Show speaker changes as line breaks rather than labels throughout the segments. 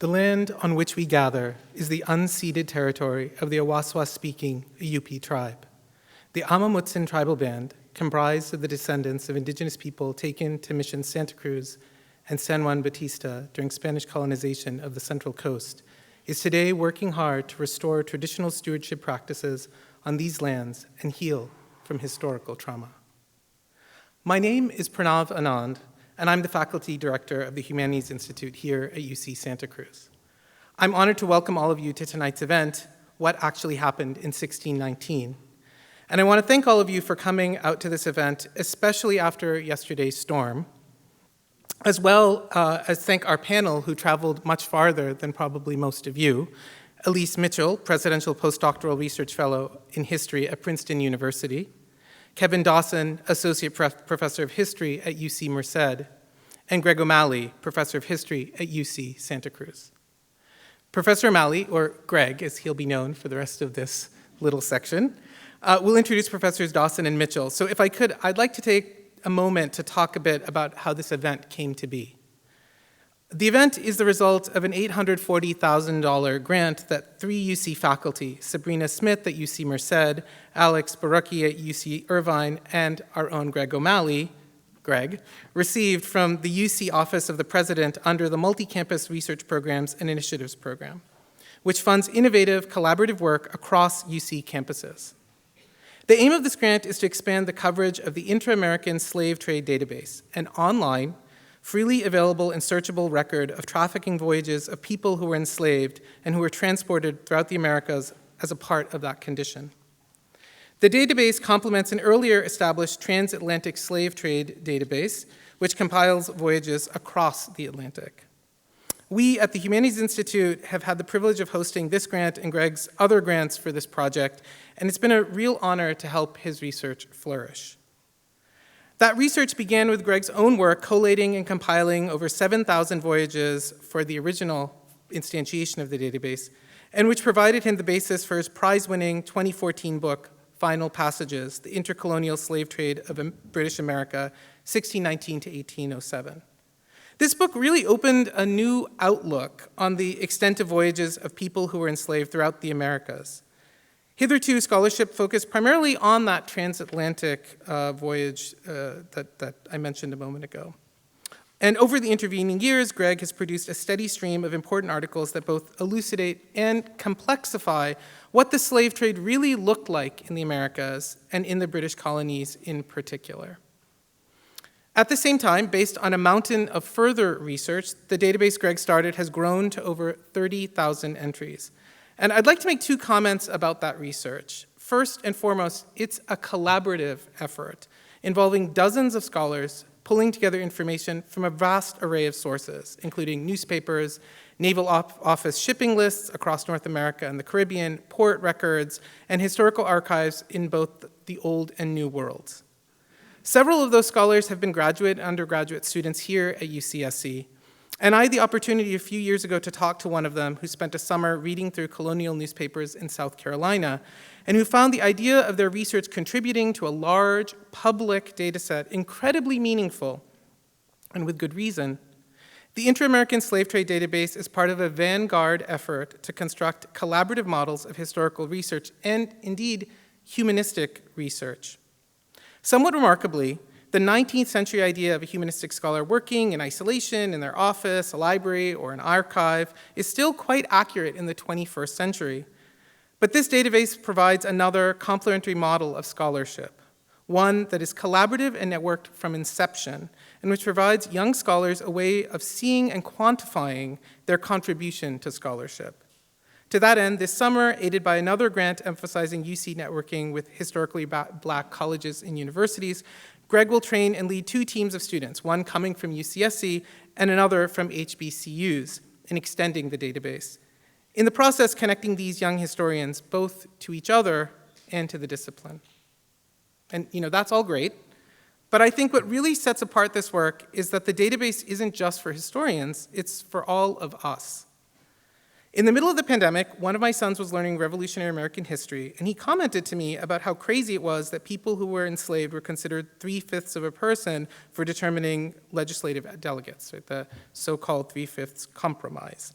The land on which we gather is the unceded territory of the Awaswas-speaking Yupi tribe. The Amamutsin tribal band, comprised of the descendants of indigenous people taken to Mission Santa Cruz and San Juan Bautista during Spanish colonization of the Central Coast, is today working hard to restore traditional stewardship practices on these lands and heal from historical trauma. My name is Pranav Anand, and I'm the faculty director of the Humanities Institute here at UC Santa Cruz. I'm honored to welcome all of you to tonight's event, What Actually Happened in 1619. And I want to thank all of you for coming out to this event, especially after yesterday's storm, as well as thank our panel who traveled much farther than probably most of you. Elise Mitchell, Presidential Postdoctoral Research Fellow in History at Princeton University, Kevin Dawson, Associate Professor of History at UC Merced, and Greg O'Malley, Professor of History at UC Santa Cruz. Professor O'Malley, or Greg as he'll be known for the rest of this little section, will introduce Professors Dawson and Mitchell. So if I could, I'd like to take a moment to talk a bit about how this event came to be. The event is the result of an $840,000 grant that 3 UC faculty, Sabrina Smith at UC Merced, Alex Barucki at UC Irvine, and our own Greg O'Malley, Greg, received from the UC Office of the President under the Multi-Campus Research Programs and Initiatives Program, which funds innovative, collaborative work across UC campuses. The aim of this grant is to expand the coverage of the Inter-American Slave Trade Database, an online, freely available and searchable record of trafficking voyages of people who were enslaved and who were transported throughout the Americas as a part of that condition. The database complements an earlier established transatlantic slave trade database, which compiles voyages across the Atlantic. We at the Humanities Institute have had the privilege of hosting this grant and Greg's other grants for this project, and it's been a real honor to help his research flourish. That research began with Greg's own work collating and compiling over 7,000 voyages for the original instantiation of the database, and which provided him the basis for his prize-winning 2014 book, Final Passages, The Intercolonial Slave Trade of British America, 1619 to 1807. This book really opened a new outlook on the extent of voyages of people who were enslaved throughout the Americas. Hitherto, scholarship focused primarily on that transatlantic voyage that I mentioned a moment ago. And over the intervening years, Greg has produced a steady stream of important articles that both elucidate and complexify what the slave trade really looked like in the Americas and in the British colonies in particular. At the same time, based on a mountain of further research, the database Greg started has grown to over 30,000 entries. And I'd like to make 2 comments about that research. First and foremost, it's a collaborative effort involving dozens of scholars pulling together information from a vast array of sources, including newspapers, Naval Office shipping lists across North America and the Caribbean, port records, and historical archives in both the Old and New Worlds. Several of those scholars have been graduate and undergraduate students here at UCSC, and I had the opportunity a few years ago to talk to one of them who spent a summer reading through colonial newspapers in South Carolina and who found the idea of their research contributing to a large public data set incredibly meaningful, and with good reason. The Inter-American Slave Trade Database is part of a vanguard effort to construct collaborative models of historical research and, indeed, humanistic research. Somewhat remarkably, the 19th century idea of a humanistic scholar working in isolation in their office, a library, or an archive is still quite accurate in the 21st century. But this database provides another complementary model of scholarship, one that is collaborative and networked from inception, and which provides young scholars a way of seeing and quantifying their contribution to scholarship. To that end, this summer, aided by another grant emphasizing UC networking with historically Black colleges and universities, Greg will train and lead 2 teams of students, one coming from UCSC and another from HBCUs, in extending the database. In the process, connecting these young historians both to each other and to the discipline. And that's all great, but I think what really sets apart this work is that the database isn't just for historians, it's for all of us. In the middle of the pandemic, one of my sons was learning revolutionary American history, and he commented to me about how crazy it was that people who were enslaved were considered 3/5 of a person for determining legislative delegates, right, the so-called 3/5 compromise.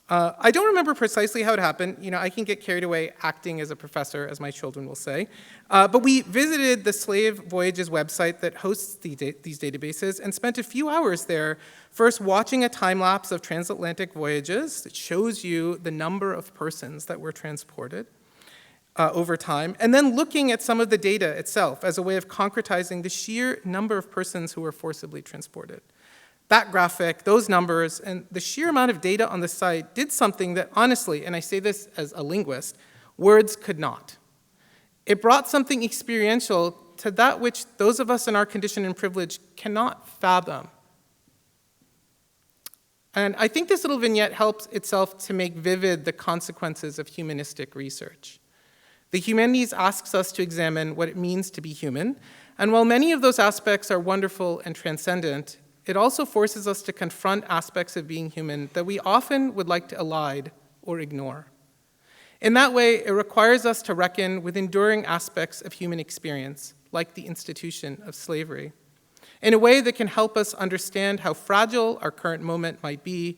I don't remember precisely how it happened. I can get carried away acting as a professor, as my children will say. But we visited the Slave Voyages website that hosts these databases and spent a few hours there, first watching a time lapse of transatlantic voyages that shows you the number of persons that were transported over time, and then looking at some of the data itself as a way of concretizing the sheer number of persons who were forcibly transported. That graphic, those numbers, and the sheer amount of data on the site did something that honestly, and I say this as a linguist, words could not. It brought something experiential to that which those of us in our condition and privilege cannot fathom. And I think this little vignette helps itself to make vivid the consequences of humanistic research. The humanities asks us to examine what it means to be human, and while many of those aspects are wonderful and transcendent, it also forces us to confront aspects of being human that we often would like to elide or ignore. In that way, it requires us to reckon with enduring aspects of human experience, like the institution of slavery, in a way that can help us understand how fragile our current moment might be,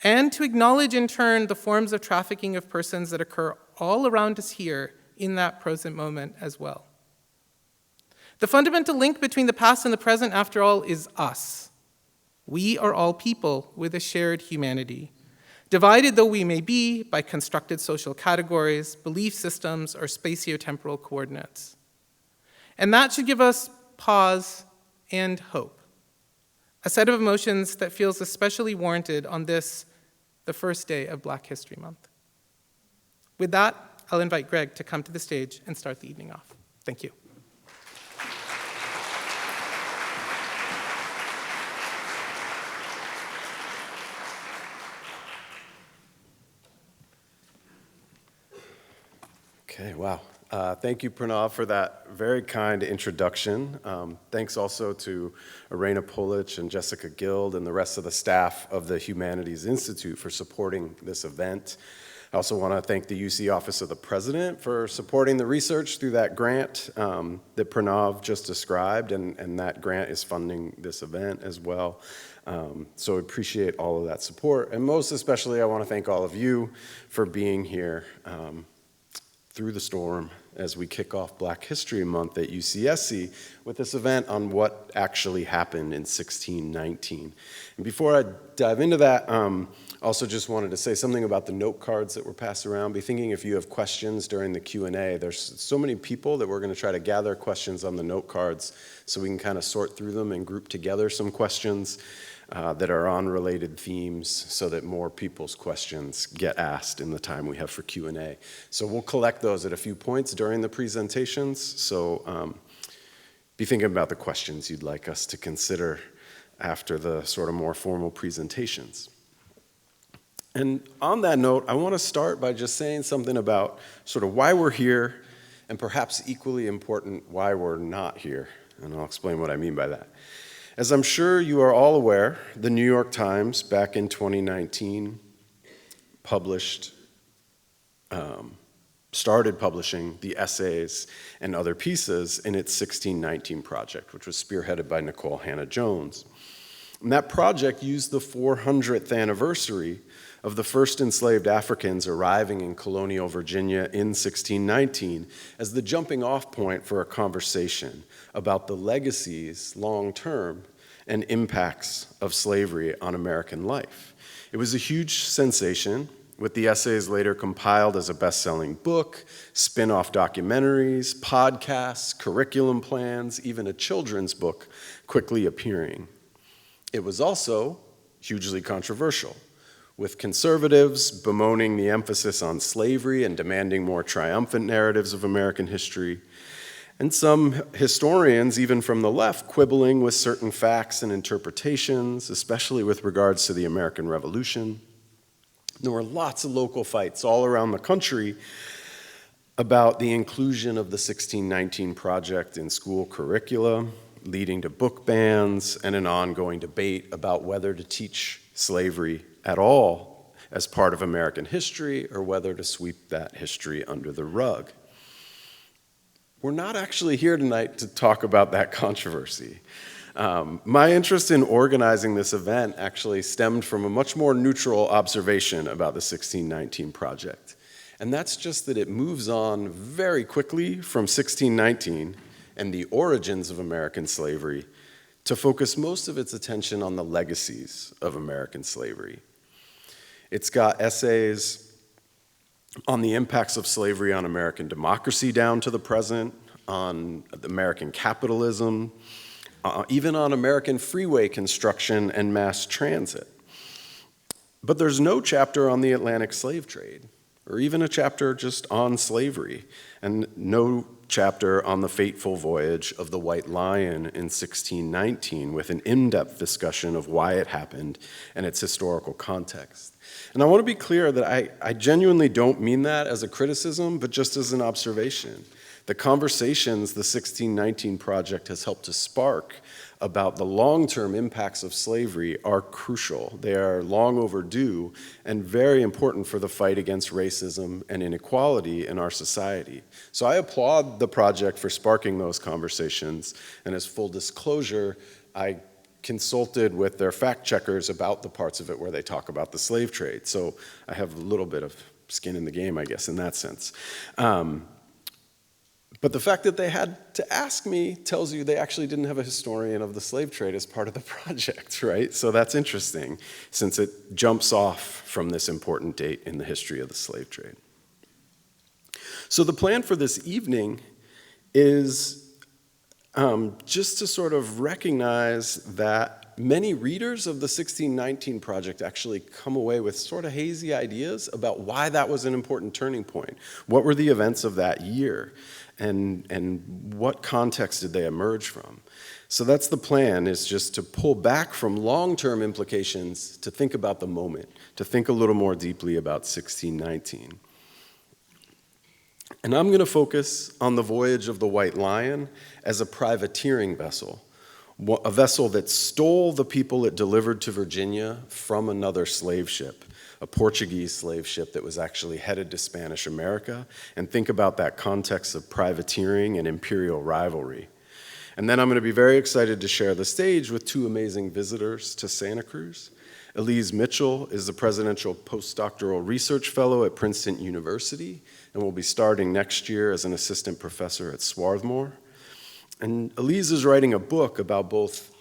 and to acknowledge in turn the forms of trafficking of persons that occur all around us here in that present moment as well. The fundamental link between the past and the present, after all, is us. We are all people with a shared humanity, divided though we may be by constructed social categories, belief systems, or spatiotemporal coordinates. And that should give us pause and hope, a set of emotions that feels especially warranted on this, the first day of Black History Month. With that, I'll invite Greg to come to the stage and start the evening off. Thank you.
Okay, wow. Thank you, Pranav, for that very kind introduction. Thanks also to Irena Polic and Jessica Guild and the rest of the staff of the Humanities Institute for supporting this event. I also want to thank the UC Office of the President for supporting the research through that grant that Pranav just described, and that grant is funding this event as well. So I appreciate all of that support, and most especially I want to thank all of you for being here through the storm as we kick off Black History Month at UCSC with this event on what actually happened in 1619. And before I dive into that, also just wanted to say something about the note cards that were passed around. Be thinking if you have questions during the Q&A. There's so many people that we're going to try to gather questions on the note cards so we can kind of sort through them and group together some questions that are on related themes so that more people's questions get asked in the time we have for Q&A. So we'll collect those at a few points during the presentations. So be thinking about the questions you'd like us to consider after the sort of more formal presentations. And on that note, I want to start by just saying something about sort of why we're here, and perhaps equally important, why we're not here. And I'll explain what I mean by that. As I'm sure you are all aware, the New York Times back in 2019 started publishing the essays and other pieces in its 1619 project, which was spearheaded by Nicole Hannah-Jones. And that project used the 400th anniversary of the first enslaved Africans arriving in colonial Virginia in 1619 as the jumping off point for a conversation about the legacies, long-term, and impacts of slavery on American life. It was a huge sensation, with the essays later compiled as a best-selling book, spin-off documentaries, podcasts, curriculum plans, even a children's book quickly appearing. It was also hugely controversial, with conservatives bemoaning the emphasis on slavery and demanding more triumphant narratives of American history, and some historians, even from the left, quibbling with certain facts and interpretations, especially with regards to the American Revolution. There were lots of local fights all around the country about the inclusion of the 1619 project in school curricula, leading to book bans and an ongoing debate about whether to teach slavery at all as part of American history or whether to sweep that history under the rug. We're not actually here tonight to talk about that controversy. My interest in organizing this event actually stemmed from a much more neutral observation about the 1619 project. And that's just that it moves on very quickly from 1619 and the origins of American slavery to focus most of its attention on the legacies of American slavery. It's got essays on the impacts of slavery on American democracy down to the present, on American capitalism, even on American freeway construction and mass transit. But there's no chapter on the Atlantic slave trade, or even a chapter just on slavery, and no chapter on the fateful voyage of the White Lion in 1619 with an in-depth discussion of why it happened and its historical context. And I want to be clear that I genuinely don't mean that as a criticism, but just as an observation. The conversations the 1619 Project has helped to spark about the long-term impacts of slavery are crucial. They are long overdue and very important for the fight against racism and inequality in our society. So I applaud the project for sparking those conversations, and as full disclosure, I consulted with their fact checkers about the parts of it where they talk about the slave trade. So I have a little bit of skin in the game, I guess, in that sense. But the fact that they had to ask me tells you they actually didn't have a historian of the slave trade as part of the project, right? So that's interesting, since it jumps off from this important date in the history of the slave trade. So the plan for this evening is just to sort of recognize that many readers of the 1619 Project actually come away with sort of hazy ideas about why that was an important turning point. What were the events of that year? And what context did they emerge from? So that's the plan, is just to pull back from long-term implications to think about the moment, to think a little more deeply about 1619. And I'm going to focus on the voyage of the White Lion as a privateering vessel, a vessel that stole the people it delivered to Virginia from another slave ship, a Portuguese slave ship that was actually headed to Spanish America, and think about that context of privateering and imperial rivalry. And then I'm going to be very excited to share the stage with two amazing visitors to Santa Cruz. Elise Mitchell is the Presidential Postdoctoral Research Fellow at Princeton University, and will be starting next year as an assistant professor at Swarthmore. And Elise is writing a book about both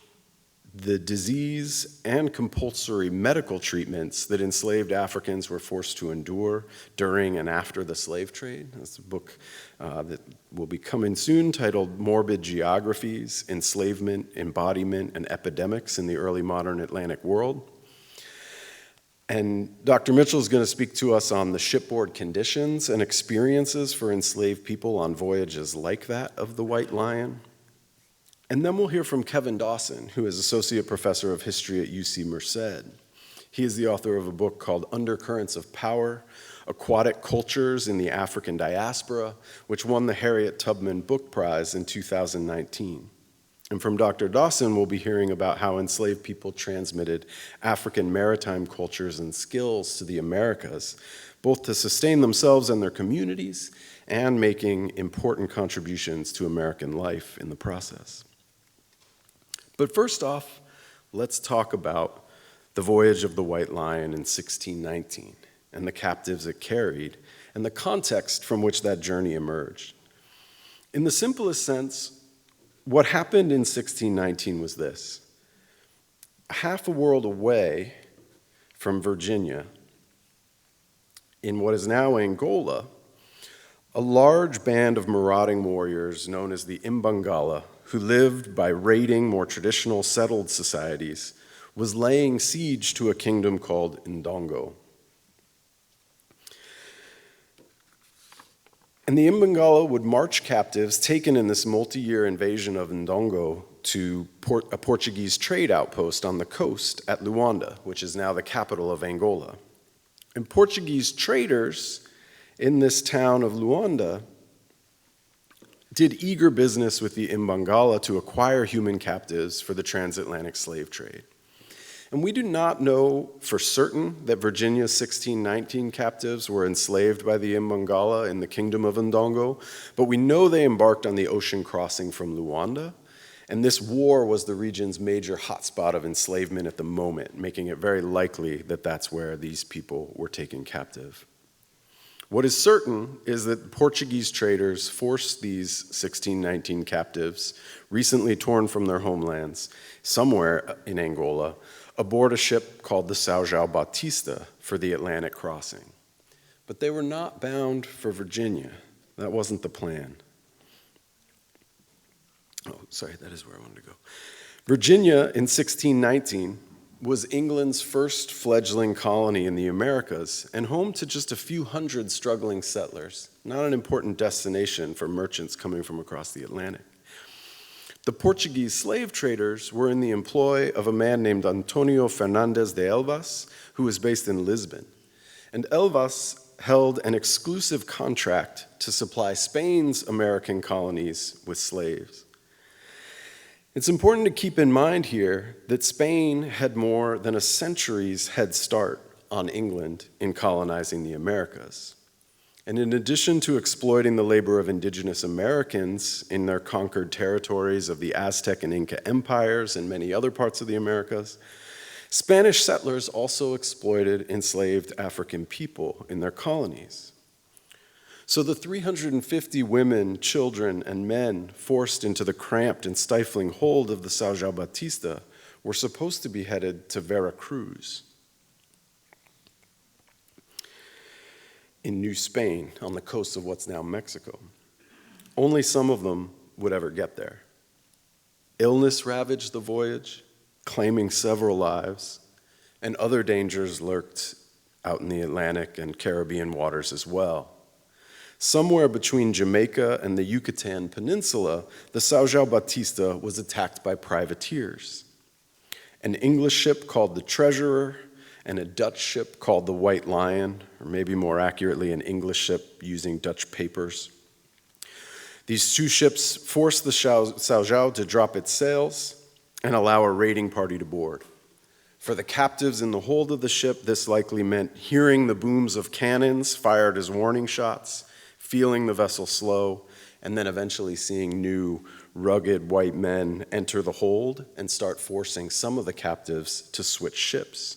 the disease and compulsory medical treatments that enslaved Africans were forced to endure during and after the slave trade. That's a book that will be coming soon, titled Morbid Geographies, Enslavement, Embodiment, and Epidemics in the Early Modern Atlantic World. And Dr. Mitchell is going to speak to us on the shipboard conditions and experiences for enslaved people on voyages like that of the White Lion. And then we'll hear from Kevin Dawson, who is Associate Professor of History at UC Merced. He is the author of a book called Undercurrents of Power, Aquatic Cultures in the African Diaspora, which won the Harriet Tubman Book Prize in 2019. And from Dr. Dawson, we'll be hearing about how enslaved people transmitted African maritime cultures and skills to the Americas, both to sustain themselves and their communities, and making important contributions to American life in the process. But first off, let's talk about the voyage of the White Lion in 1619 and the captives it carried and the context from which that journey emerged. In the simplest sense, what happened in 1619 was this. Half a world away from Virginia, in what is now Angola, a large band of marauding warriors known as the Imbangala, who lived by raiding more traditional settled societies, was laying siege to a kingdom called Ndongo. And the Imbangala would march captives taken in this multi-year invasion of Ndongo to a Portuguese trade outpost on the coast at Luanda, which is now the capital of Angola. And Portuguese traders in this town of Luanda did eager business with the Imbangala to acquire human captives for the transatlantic slave trade. And we do not know for certain that Virginia's 1619 captives were enslaved by the Imbangala in the kingdom of Ndongo, but we know they embarked on the ocean crossing from Luanda, And this war was the region's major hotspot of enslavement at the moment, making it very likely that that's where these people were taken captive. What is certain is that Portuguese traders forced these 1619 captives, recently torn from their homelands, somewhere in Angola, aboard a ship called the São João Batista for the Atlantic crossing. But they were not bound for Virginia. That wasn't the plan. Oh, sorry, that is where I wanted to go. Virginia in 1619 was England's first fledgling colony in the Americas and home to just a few hundred struggling settlers, not an important destination for merchants coming from across the Atlantic. The Portuguese slave traders were in the employ of a man named Antonio Fernandes de Elvas, who was based in Lisbon. And Elvas held an exclusive contract to supply Spain's American colonies with slaves. It's important to keep in mind here that Spain had more than a century's head start on England in colonizing the Americas. And in addition to exploiting the labor of indigenous Americans in their conquered territories of the Aztec and Inca empires and many other parts of the Americas, Spanish settlers also exploited enslaved African people in their colonies. So the 350 women, children, and men forced into the cramped and stifling hold of the São João Batista were supposed to be headed to Veracruz in New Spain on the coast of what's now Mexico. Only some of them would ever get there. Illness ravaged the voyage, claiming several lives, and other dangers lurked out in the Atlantic and Caribbean waters as well. Somewhere between Jamaica and the Yucatan Peninsula, the São João Batista was attacked by privateers. An English ship called the Treasurer and a Dutch ship called the White Lion, or maybe more accurately, an English ship using Dutch papers. These two ships forced the São João to drop its sails and allow a raiding party to board. For the captives in the hold of the ship, this likely meant hearing the booms of cannons fired as warning shots, feeling the vessel slow, and then eventually seeing new, rugged white men enter the hold and start forcing some of the captives to switch ships.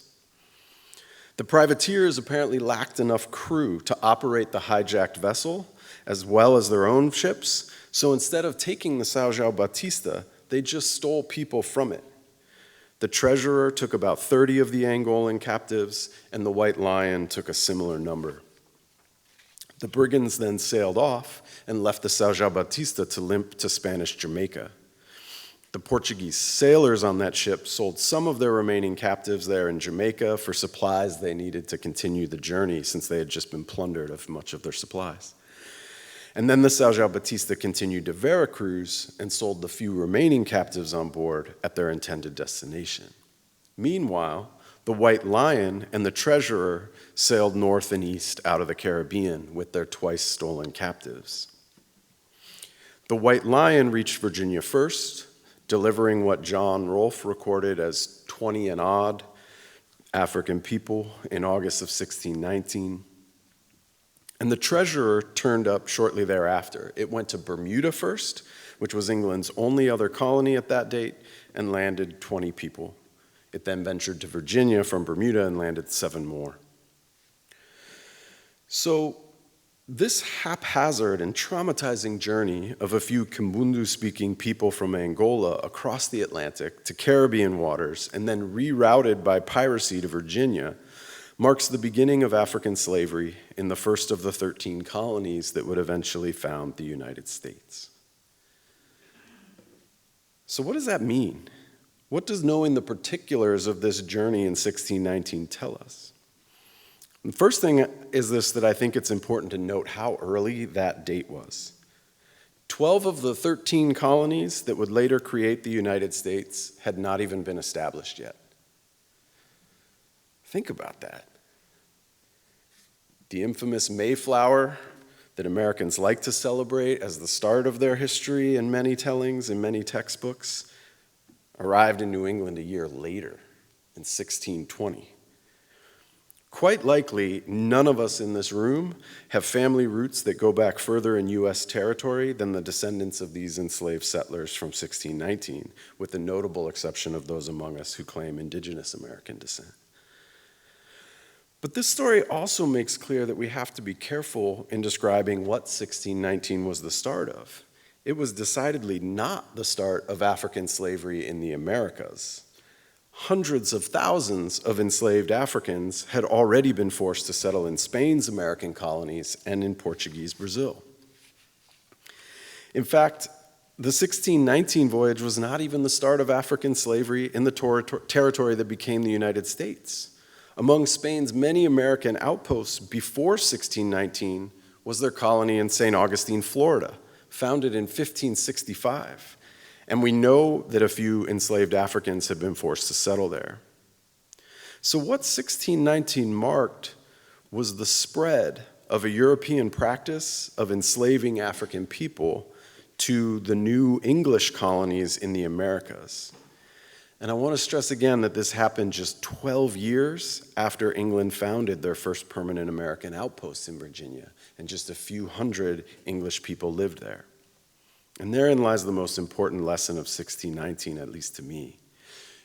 The privateers apparently lacked enough crew to operate the hijacked vessel, as well as their own ships, so instead of taking the São João Batista, they just stole people from it. The Treasurer took about 30 of the Angolan captives, and the White Lion took a similar number. The brigands then sailed off and left the São João Batista to limp to Spanish Jamaica. The Portuguese sailors on that ship sold some of their remaining captives there in Jamaica for supplies they needed to continue the journey, since they had just been plundered of much of their supplies. And then the São João Batista continued to Veracruz and sold the few remaining captives on board at their intended destination. Meanwhile, the White Lion and the Treasurer sailed north and east out of the Caribbean with their twice stolen captives. The White Lion reached Virginia first, delivering what John Rolfe recorded as 20 and odd African people in August of 1619. And the Treasurer turned up shortly thereafter. It went to Bermuda first, which was England's only other colony at that date, and landed 20 people. It then ventured to Virginia from Bermuda and landed 7 more. So this haphazard and traumatizing journey of a few Kimbundu-speaking people from Angola across the Atlantic to Caribbean waters and then rerouted by piracy to Virginia marks the beginning of African slavery in the first of the 13 colonies that would eventually found the United States. So what does that mean? What does knowing the particulars of this journey in 1619 tell us? The first thing is this, that I think it's important to note how early that date was. 12 of the 13 colonies that would later create the United States had not even been established yet. Think about that. The infamous Mayflower that Americans like to celebrate as the start of their history in many tellings and many textbooks arrived in New England a year later, in 1620. Quite likely, none of us in this room have family roots that go back further in U.S. territory than the descendants of these enslaved settlers from 1619, with the notable exception of those among us who claim indigenous American descent. But this story also makes clear that we have to be careful in describing what 1619 was the start of. It was decidedly not the start of African slavery in the Americas. Hundreds of thousands of enslaved Africans had already been forced to settle in Spain's American colonies and in Portuguese Brazil. In fact, the 1619 voyage was not even the start of African slavery in the territory that became the United States. Among Spain's many American outposts before 1619 was their colony in St. Augustine, Florida, founded in 1565. And we know that a few enslaved Africans had been forced to settle there. So what 1619 marked was the spread of a European practice of enslaving African people to the new English colonies in the Americas. And I want to stress again that this happened just 12 years after England founded their first permanent American outpost in Virginia, and just a few hundred English people lived there. And therein lies the most important lesson of 1619, at least to me.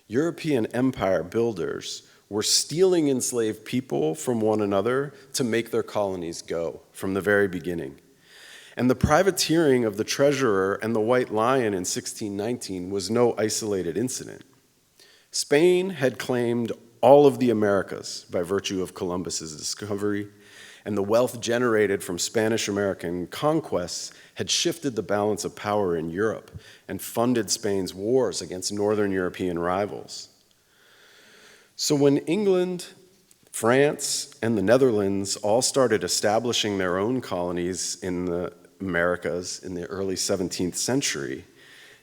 European empire builders were stealing enslaved people from one another to make their colonies go from the very beginning. And the privateering of the Treasurer and the White Lion in 1619 was no isolated incident. Spain had claimed all of the Americas by virtue of Columbus's discovery, and the wealth generated from Spanish-American conquests had shifted the balance of power in Europe and funded Spain's wars against Northern European rivals. So when England, France, and the Netherlands all started establishing their own colonies in the Americas in the early 17th century,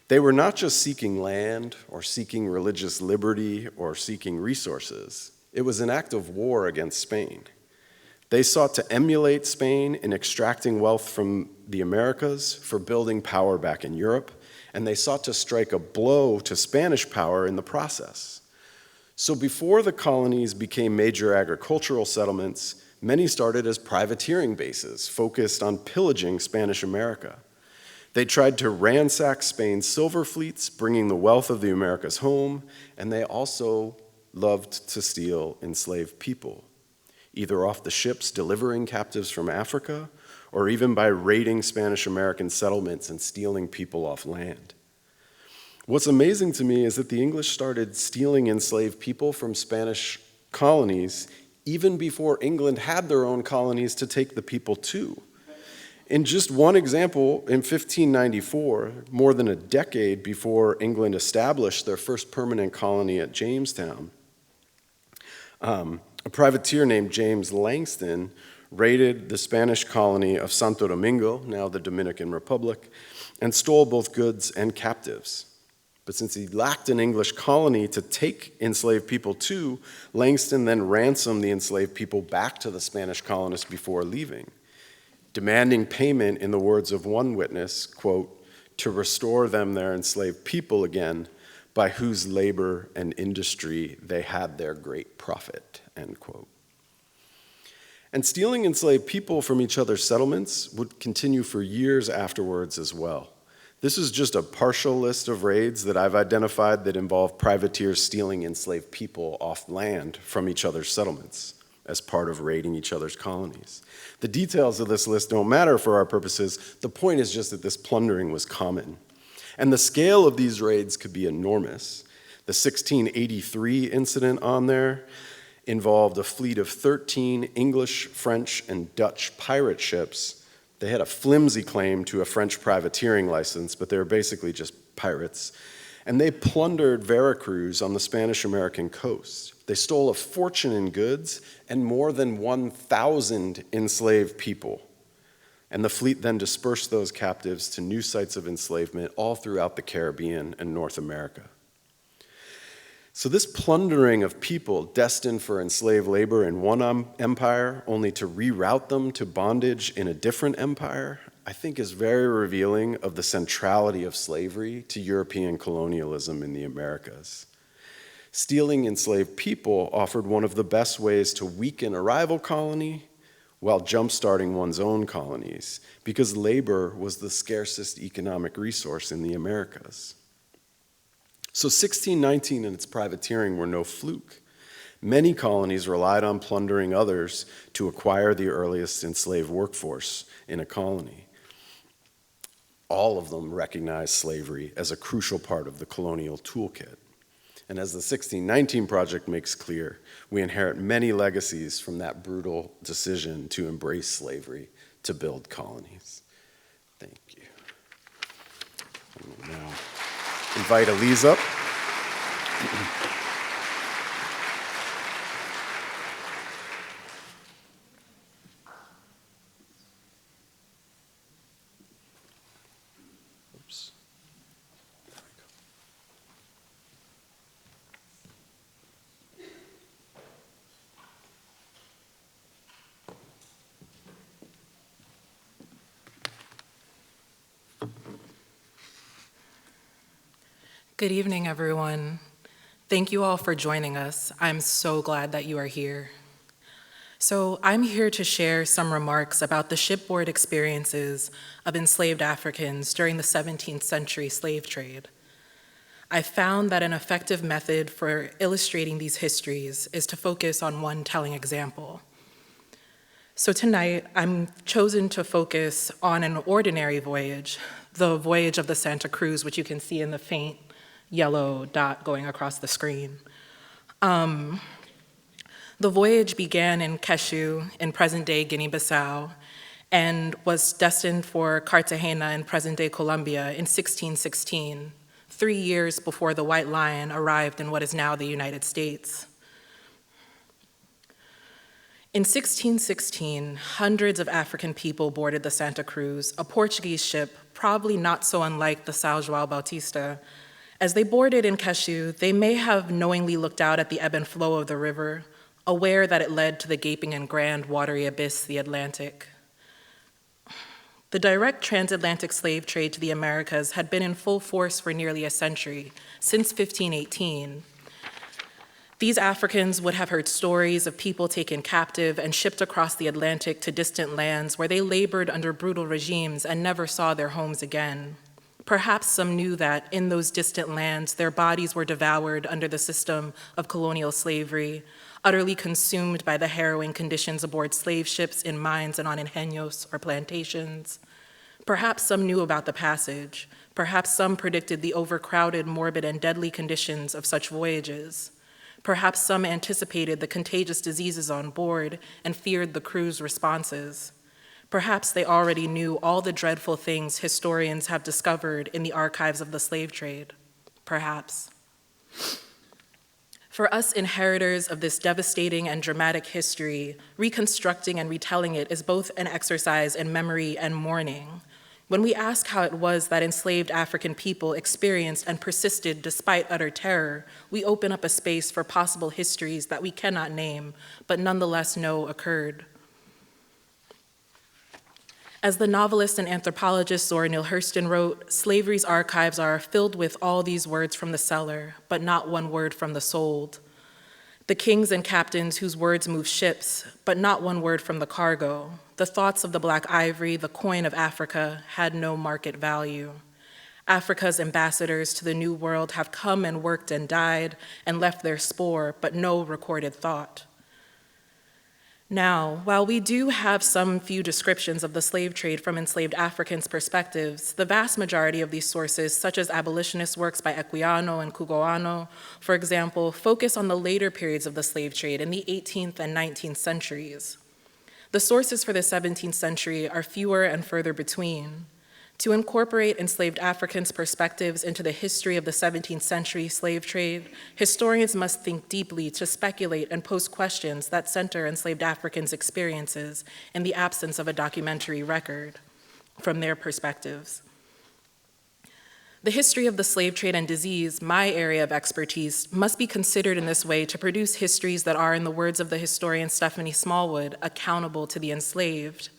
they were not just seeking land or seeking religious liberty or seeking resources. It was an act of war against Spain. They sought to emulate Spain in extracting wealth from the Americas for building power back in Europe, and they sought to strike a blow to Spanish power in the process. So before the colonies became major agricultural settlements, many started as privateering bases focused on pillaging Spanish America. They tried to ransack Spain's silver fleets, bringing the wealth of the Americas home, and they also loved to steal enslaved people, either off the ships delivering captives from Africa, or even by raiding Spanish-American settlements and stealing people off land. What's amazing to me is that the English started stealing enslaved people from Spanish colonies even before England had their own colonies to take the people to. In just one example, in 1594, more than a decade before England established their first permanent colony at Jamestown, a privateer named James Langston raided the Spanish colony of Santo Domingo, now the Dominican Republic, and stole both goods and captives. But since he lacked an English colony to take enslaved people to, Langston then ransomed the enslaved people back to the Spanish colonists before leaving, demanding payment, in the words of one witness, quote, to restore them their enslaved people again, by whose labor and industry they had their great profit, end quote. And stealing enslaved people from each other's settlements would continue for years afterwards as well. This is just a partial list of raids that I've identified that involve privateers stealing enslaved people off land from each other's settlements as part of raiding each other's colonies. The details of this list don't matter for our purposes. The point is just that this plundering was common. And the scale of these raids could be enormous. The 1683 incident on there involved a fleet of 13 English, French, and Dutch pirate ships. They had a flimsy claim to a French privateering license, but they were basically just pirates. And they plundered Veracruz on the Spanish-American coast. They stole a fortune in goods and more than 1,000 enslaved people. And the fleet then dispersed those captives to new sites of enslavement all throughout the Caribbean and North America. So this plundering of people destined for enslaved labor in one empire, only to reroute them to bondage in a different empire, I think is very revealing of the centrality of slavery to European colonialism in the Americas. Stealing enslaved people offered one of the best ways to weaken a rival colony while jump-starting one's own colonies, because labor was the scarcest economic resource in the Americas. So 1619 and its privateering were no fluke. Many colonies relied on plundering others to acquire the earliest enslaved workforce in a colony. All of them recognized slavery as a crucial part of the colonial toolkit. And as the 1619 Project makes clear, we inherit many legacies from that brutal decision to embrace slavery to build colonies. Thank you. I will now invite Elise up. Oops.
Good evening, everyone. Thank you all for joining us. I'm so glad that you are here. So I'm here to share some remarks about the shipboard experiences of enslaved Africans during the 17th century slave trade. I found that an effective method for illustrating these histories is to focus on one telling example. So tonight, I'm chosen to focus on an ordinary voyage, the voyage of the Santa Cruz, which you can see in the faint yellow dot going across the screen. The voyage began in Keshu in present-day Guinea-Bissau and was destined for Cartagena in present-day Colombia in 1616, 3 years before the White Lion arrived in what is now the United States. In 1616, hundreds of African people boarded the Santa Cruz, a Portuguese ship probably not so unlike the São João Bautista. As they boarded in Keshu, they may have knowingly looked out at the ebb and flow of the river, aware that it led to the gaping and grand watery abyss, the Atlantic. The direct transatlantic slave trade to the Americas had been in full force for nearly a century, since 1518. These Africans would have heard stories of people taken captive and shipped across the Atlantic to distant lands where they labored under brutal regimes and never saw their homes again. Perhaps some knew that in those distant lands, their bodies were devoured under the system of colonial slavery, utterly consumed by the harrowing conditions aboard slave ships, in mines, and on ingenos or plantations. Perhaps some knew about the passage. Perhaps some predicted the overcrowded, morbid, and deadly conditions of such voyages. Perhaps some anticipated the contagious diseases on board and feared the crew's responses. Perhaps they already knew all the dreadful things historians have discovered in the archives of the slave trade. Perhaps. For us inheritors of this devastating and dramatic history, reconstructing and retelling it is both an exercise in memory and mourning. When we ask how it was that enslaved African people experienced and persisted despite utter terror, we open up a space for possible histories that we cannot name, but nonetheless know occurred. As the novelist and anthropologist Zora Neale Hurston wrote, slavery's archives are filled with all these words from the seller, but not one word from the sold. The kings and captains whose words move ships, but not one word from the cargo. The thoughts of the black ivory, the coin of Africa, had no market value. Africa's ambassadors to the New World have come and worked and died and left their spore, but no recorded thought. Now, while we do have some few descriptions of the slave trade from enslaved Africans' perspectives, the vast majority of these sources, such as abolitionist works by Equiano and Cugoano, for example, focus on the later periods of the slave trade in the 18th and 19th centuries. The sources for the 17th century are fewer and further between. To incorporate enslaved Africans' perspectives into the history of the 17th century slave trade, historians must think deeply to speculate and pose questions that center enslaved Africans' experiences in the absence of a documentary record from their perspectives. The history of the slave trade and disease, my area of expertise, must be considered in this way to produce histories that are, in the words of the historian Stephanie Smallwood, accountable to the enslaved.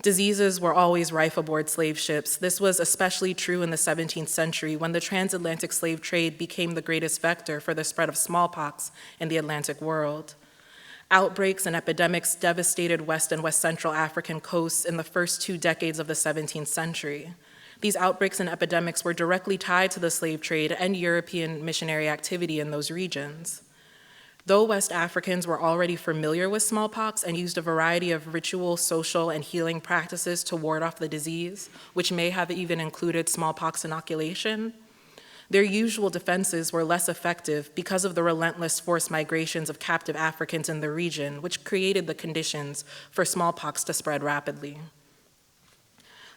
Diseases were always rife aboard slave ships. This was especially true in the 17th century when the transatlantic slave trade became the greatest vector for the spread of smallpox in the Atlantic world. Outbreaks and epidemics devastated West and West Central African coasts in the first 2 decades of the 17th century. These outbreaks and epidemics were directly tied to the slave trade and European missionary activity in those regions. Though West Africans were already familiar with smallpox and used a variety of ritual, social, and healing practices to ward off the disease, which may have even included smallpox inoculation, their usual defenses were less effective because of the relentless forced migrations of captive Africans in the region, which created the conditions for smallpox to spread rapidly.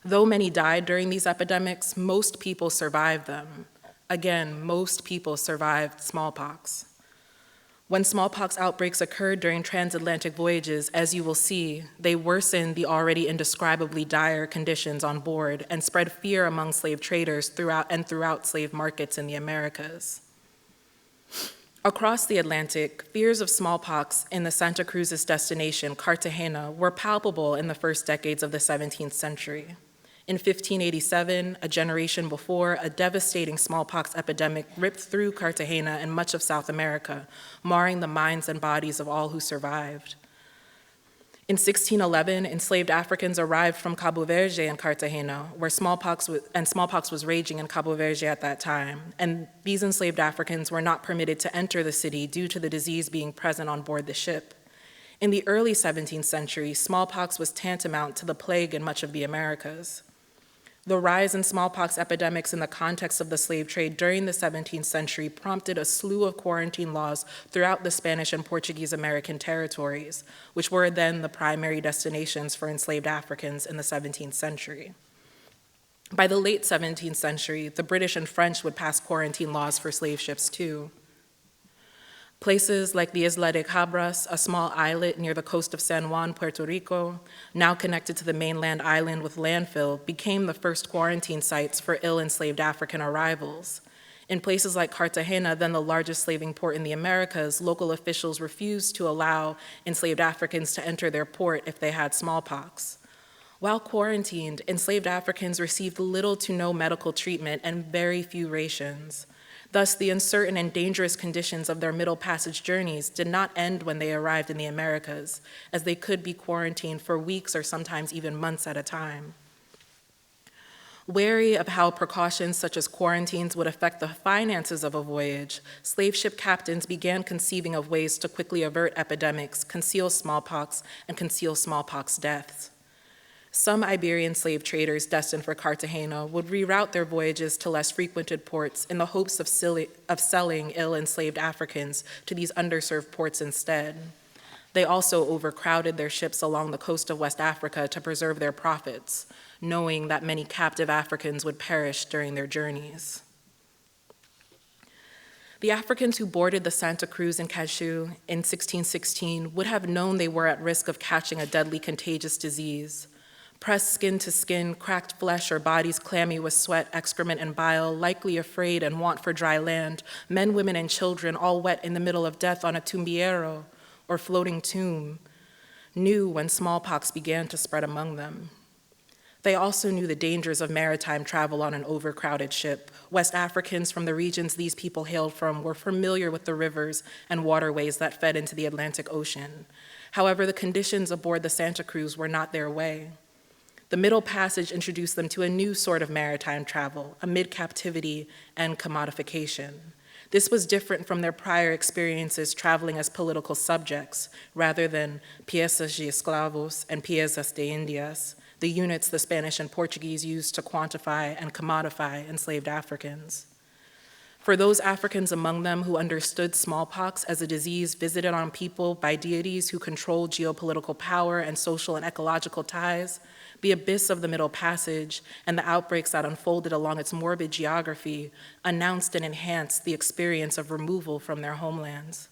Though many died during these epidemics, most people survived them. Again, most people survived smallpox. When smallpox outbreaks occurred during transatlantic voyages, as you will see, they worsened the already indescribably dire conditions on board and spread fear among slave traders throughout slave markets in the Americas. Across the Atlantic, fears of smallpox in the Santa Cruz's destination, Cartagena, were palpable in the first decades of the 17th century. In 1587, a generation before, a devastating smallpox epidemic ripped through Cartagena and much of South America, marring the minds and bodies of all who survived. In 1611, enslaved Africans arrived from Cabo Verde and Cartagena, where smallpox was raging in Cabo Verde at that time, and these enslaved Africans were not permitted to enter the city due to the disease being present on board the ship. In the early 17th century, smallpox was tantamount to the plague in much of the Americas. The rise in smallpox epidemics in the context of the slave trade during the 17th century prompted a slew of quarantine laws throughout the Spanish and Portuguese American territories, which were then the primary destinations for enslaved Africans in the 17th century. By the late 17th century, the British and French would pass quarantine laws for slave ships too. Places like the Isla de Cabras, a small islet near the coast of San Juan, Puerto Rico, now connected to the mainland island with landfill, became the first quarantine sites for ill enslaved African arrivals. In places like Cartagena, then the largest slaving port in the Americas, local officials refused to allow enslaved Africans to enter their port if they had smallpox. While quarantined, enslaved Africans received little to no medical treatment and very few rations. Thus, the uncertain and dangerous conditions of their Middle Passage journeys did not end when they arrived in the Americas, as they could be quarantined for weeks or sometimes even months at a time. Wary of how precautions such as quarantines would affect the finances of a voyage, slave ship captains began conceiving of ways to quickly avert epidemics, conceal smallpox, and conceal smallpox deaths. Some Iberian slave traders destined for Cartagena would reroute their voyages to less frequented ports in the hopes of selling ill enslaved Africans to these underserved ports instead. They also overcrowded their ships along the coast of West Africa to preserve their profits, knowing that many captive Africans would perish during their journeys. The Africans who boarded the Santa Cruz in Cacheu in 1616 would have known they were at risk of catching a deadly contagious disease. Pressed skin to skin, cracked flesh, or bodies clammy with sweat, excrement, and bile, likely afraid and want for dry land, men, women, and children, all wet in the middle of death on a tumbiero, or floating tomb, knew when smallpox began to spread among them. They also knew the dangers of maritime travel on an overcrowded ship. West Africans from the regions these people hailed from were familiar with the rivers and waterways that fed into the Atlantic Ocean. However, the conditions aboard the Santa Cruz were not their way. The Middle Passage introduced them to a new sort of maritime travel, amid captivity and commodification. This was different from their prior experiences traveling as political subjects, rather than piezas de esclavos and piezas de indias, the units the Spanish and Portuguese used to quantify and commodify enslaved Africans. For those Africans among them who understood smallpox as a disease visited on people by deities who controlled geopolitical power and social and ecological ties, the abyss of the Middle Passage and the outbreaks that unfolded along its morbid geography announced and enhanced the experience of removal from their homelands.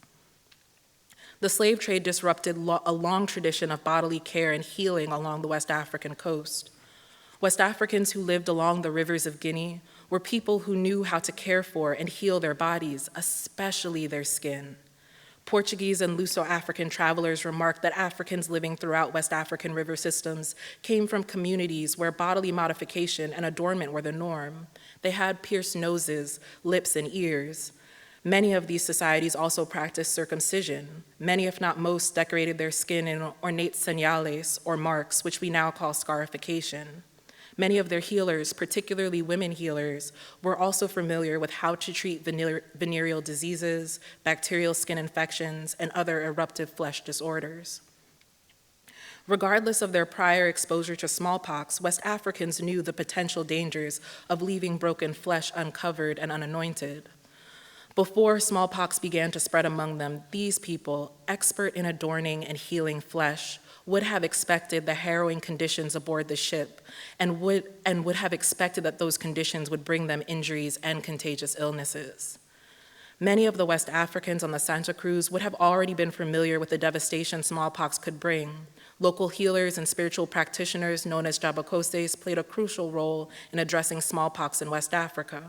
The slave trade disrupted a long tradition of bodily care and healing along the West African coast. West Africans who lived along the rivers of Guinea were people who knew how to care for and heal their bodies, especially their skin. Portuguese and Luso-African travelers remarked that Africans living throughout West African river systems came from communities where bodily modification and adornment were the norm. They had pierced noses, lips, and ears. Many of these societies also practiced circumcision. Many, if not most, decorated their skin in ornate señales, or marks, which we now call scarification. Many of their healers, particularly women healers, were also familiar with how to treat venereal diseases, bacterial skin infections, and other eruptive flesh disorders. Regardless of their prior exposure to smallpox, West Africans knew the potential dangers of leaving broken flesh uncovered and unanointed. Before smallpox began to spread among them, these people, expert in adorning and healing flesh, would have expected the harrowing conditions aboard the ship and would have expected that those conditions would bring them injuries and contagious illnesses. Many of the West Africans on the Santa Cruz would have already been familiar with the devastation smallpox could bring. Local healers and spiritual practitioners known as jabakoses played a crucial role in addressing smallpox in West Africa.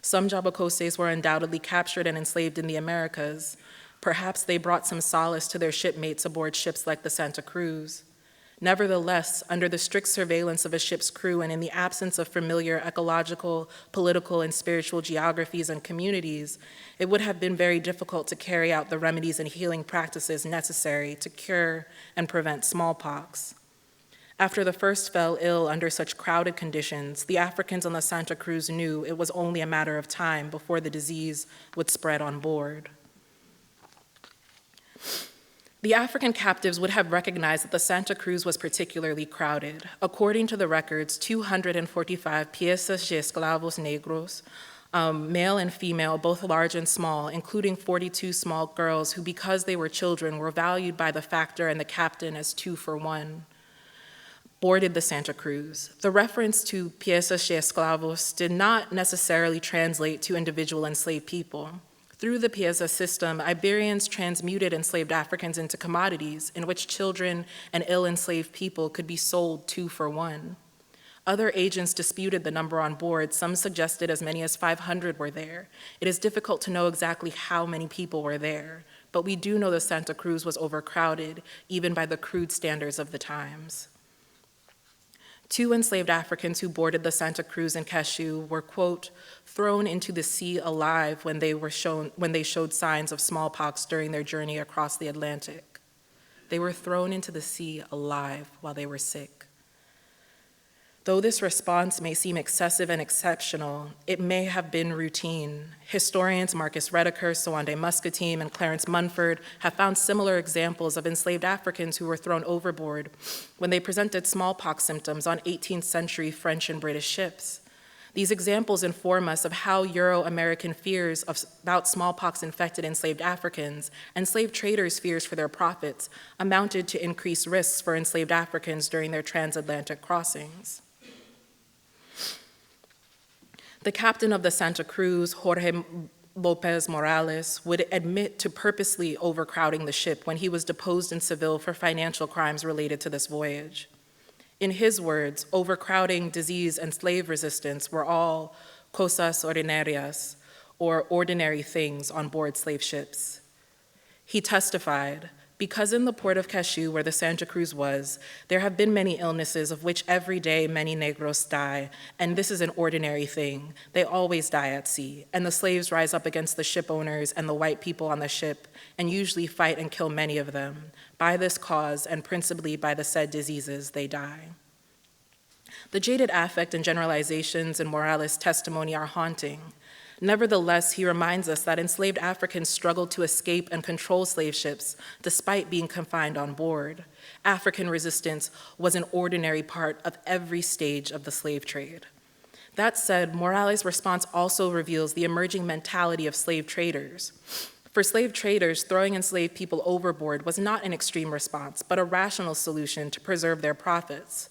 Some jabakoses were undoubtedly captured and enslaved in the Americas. Perhaps they brought some solace to their shipmates aboard ships like the Santa Cruz. Nevertheless, under the strict surveillance of a ship's crew and in the absence of familiar ecological, political, and spiritual geographies and communities, it would have been very difficult to carry out the remedies and healing practices necessary to cure and prevent smallpox. After the first fell ill under such crowded conditions, the Africans on the Santa Cruz knew it was only a matter of time before the disease would spread on board. The African captives would have recognized that the Santa Cruz was particularly crowded. According to the records, 245 piezas de esclavos negros, male and female, both large and small, including 42 small girls who, because they were children, were valued by the factor and the captain as 2 for 1, boarded the Santa Cruz. The reference to piezas de esclavos did not necessarily translate to individual enslaved people. Through the pieza system, Iberians transmuted enslaved Africans into commodities in which children and ill enslaved people could be sold 2 for 1. Other agents disputed the number on board. Some suggested as many as 500 were there. It is difficult to know exactly how many people were there, but we do know the Santa Cruz was overcrowded, even by the crude standards of the times. 2 enslaved Africans who boarded the Santa Cruz in Cashew were, quote, thrown into the sea alive when they showed signs of smallpox during their journey across the Atlantic. They were thrown into the sea alive while they were sick. Though this response may seem excessive and exceptional, it may have been routine. Historians Marcus Rediker, Sowande Muscatine, and Clarence Munford have found similar examples of enslaved Africans who were thrown overboard when they presented smallpox symptoms on 18th century French and British ships. These examples inform us of how Euro-American fears about smallpox-infected enslaved Africans and slave traders' fears for their profits amounted to increased risks for enslaved Africans during their transatlantic crossings. The captain of the Santa Cruz, Jorge Lopez Morales, would admit to purposely overcrowding the ship when he was deposed in Seville for financial crimes related to this voyage. In his words, overcrowding, disease, and slave resistance were all cosas ordinarias, or ordinary things on board slave ships. He testified, because in the port of Cashew, where the Santa Cruz was, there have been many illnesses of which every day many Negros die, and this is an ordinary thing. They always die at sea, and the slaves rise up against the ship owners and the white people on the ship, and usually fight and kill many of them. By this cause, and principally by the said diseases, they die. The jaded affect and generalizations in Morales' testimony are haunting. Nevertheless, he reminds us that enslaved Africans struggled to escape and control slave ships despite being confined on board. African resistance was an ordinary part of every stage of the slave trade. That said, Morales' response also reveals the emerging mentality of slave traders. For slave traders, throwing enslaved people overboard was not an extreme response, but a rational solution to preserve their profits.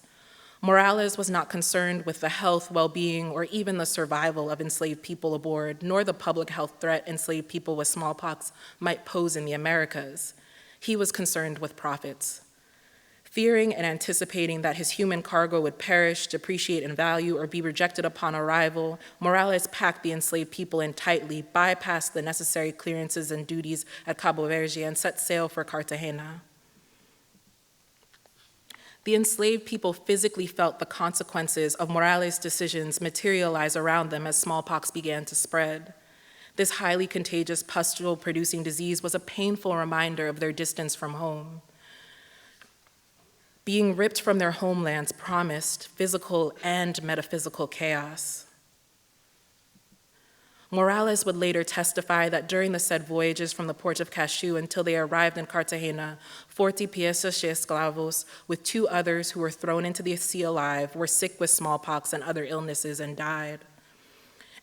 Morales was not concerned with the health, well-being, or even the survival of enslaved people aboard, nor the public health threat enslaved people with smallpox might pose in the Americas. He was concerned with profits. Fearing and anticipating that his human cargo would perish, depreciate in value, or be rejected upon arrival, Morales packed the enslaved people in tightly, bypassed the necessary clearances and duties at Cabo Verde, and set sail for Cartagena. The enslaved people physically felt the consequences of Morales' decisions materialize around them as smallpox began to spread. This highly contagious pustule-producing disease was a painful reminder of their distance from home. Being ripped from their homelands promised physical and metaphysical chaos. Morales would later testify that during the said voyages from the port of Cashew until they arrived in Cartagena, 40 piezas de esclavos, with 2 others who were thrown into the sea alive, were sick with smallpox and other illnesses and died.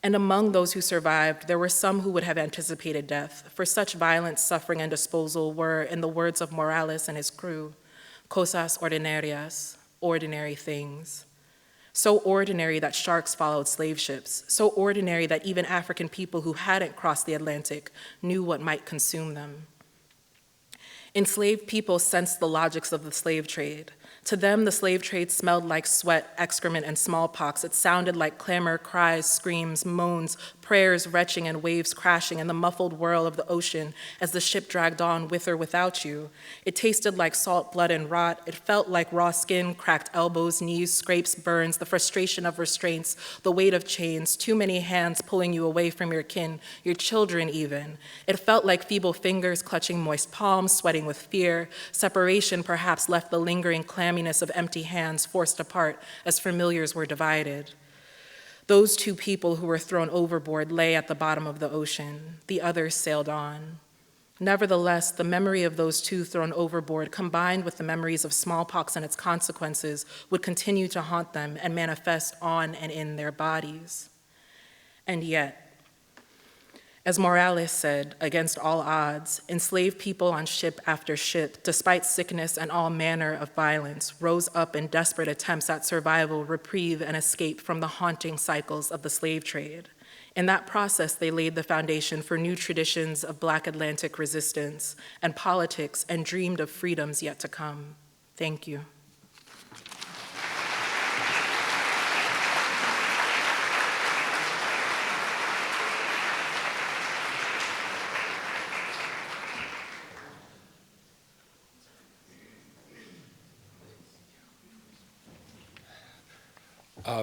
And among those who survived, there were some who would have anticipated death, for such violence, suffering, and disposal were, in the words of Morales and his crew, cosas ordinarias, ordinary things. So ordinary that sharks followed slave ships, so ordinary that even African people who hadn't crossed the Atlantic knew what might consume them. Enslaved people sensed the logics of the slave trade. To them, the slave trade smelled like sweat, excrement, and smallpox. It sounded like clamor, cries, screams, moans, prayers, retching, and waves crashing in the muffled whirl of the ocean as the ship dragged on with or without you. It tasted like salt, blood, and rot. It felt like raw skin, cracked elbows, knees, scrapes, burns, the frustration of restraints, the weight of chains, too many hands pulling you away from your kin, your children even. It felt like feeble fingers clutching moist palms, sweating with fear. Separation perhaps left the lingering clamminess of empty hands forced apart as familiars were divided. Those 2 people who were thrown overboard lay at the bottom of the ocean. The others sailed on. Nevertheless, the memory of those 2 thrown overboard, combined with the memories of smallpox and its consequences, would continue to haunt them and manifest on and in their bodies. And yet, as Morales said, against all odds, enslaved people on ship after ship, despite sickness and all manner of violence, rose up in desperate attempts at survival, reprieve, and escape from the haunting cycles of the slave trade. In that process, they laid the foundation for new traditions of Black Atlantic resistance and politics and dreamed of freedoms yet to come. Thank you.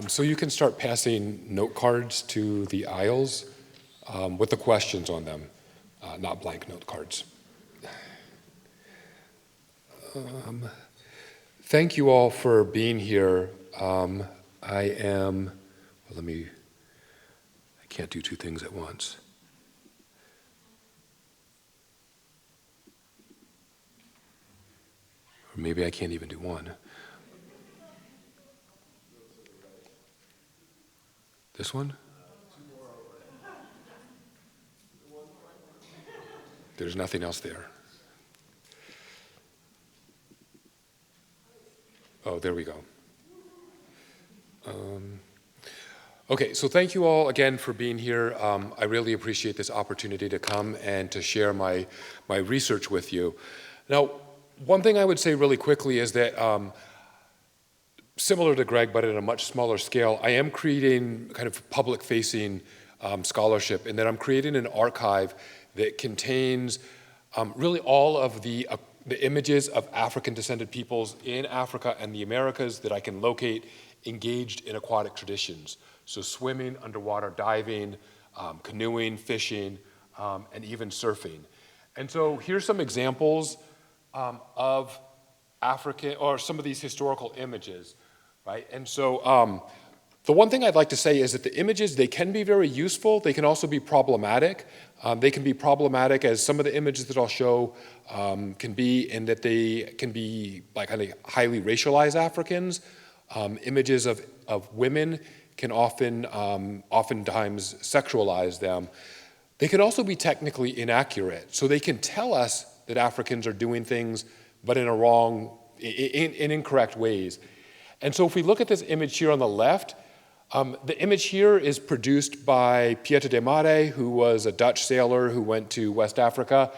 So you can start passing note cards to the aisles with the questions on them, not blank note cards. Thank you all for being here. I can't do 2 things at once. Or maybe I can't even do 1. This one? There's nothing else there. Oh, there we go. Okay, so thank you all again for being here. I really appreciate this opportunity to come and to share my research with you. Now, one thing I would say really quickly is that similar to Greg, but at a much smaller scale, I am creating kind of public-facing scholarship in that I'm creating an archive that contains really all of the images of African-descended peoples in Africa and the Americas that I can locate engaged in aquatic traditions. So swimming, underwater diving, canoeing, fishing, and even surfing. And so here's some examples of African, or some of these historical images. Right? And so the one thing I'd like to say is that the images, they can be very useful. They can also be problematic. They can be problematic as some of the images that I'll show can be in that they can be like highly racialized Africans. Images of women can oftentimes sexualize them. They can also be technically inaccurate. So they can tell us that Africans are doing things, but in incorrect ways. And so if we look at this image here on the left, the image here is produced by Pieter de Mare, who was a Dutch sailor who went to West Africa.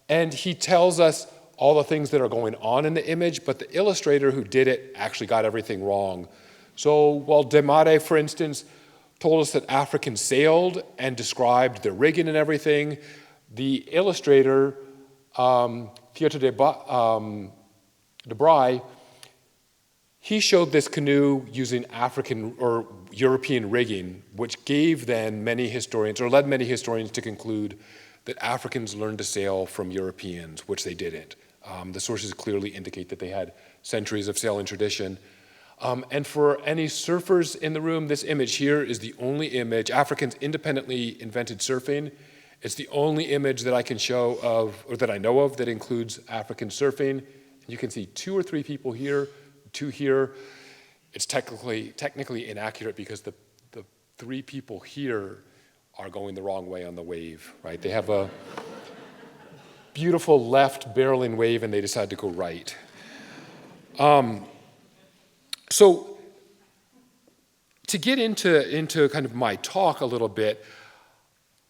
And he tells us all the things that are going on in the image, but the illustrator who did it actually got everything wrong. So while Demare, for instance, told us that Africans sailed and described their rigging and everything, the illustrator, Theatre de Bry, he showed this canoe using African or European rigging, which gave then many historians, or led many historians to conclude that Africans learned to sail from Europeans, which they didn't. The sources clearly indicate that they had centuries of sailing tradition. And for any surfers in the room, this image here is the only image. Africans independently invented surfing. It's the only image that I can show of, or that I know of, that includes African surfing. You can see 2 or 3 people here, 2 here. It's technically inaccurate because the 3 people here are going the wrong way on the wave, right? They have a beautiful left barreling wave and they decide to go right. So to get into kind of my talk a little bit,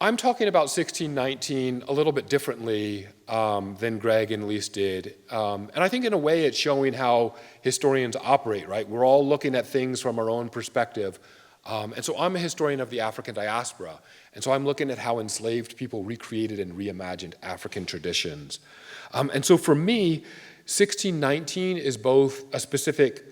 I'm talking about 1619 a little bit differently than Greg and Elise did. And I think in a way it's showing how historians operate, right? We're all looking at things from our own perspective. And so I'm a historian of the African diaspora. And so I'm looking at how enslaved people recreated and reimagined African traditions. And so for me, 1619 is both a specific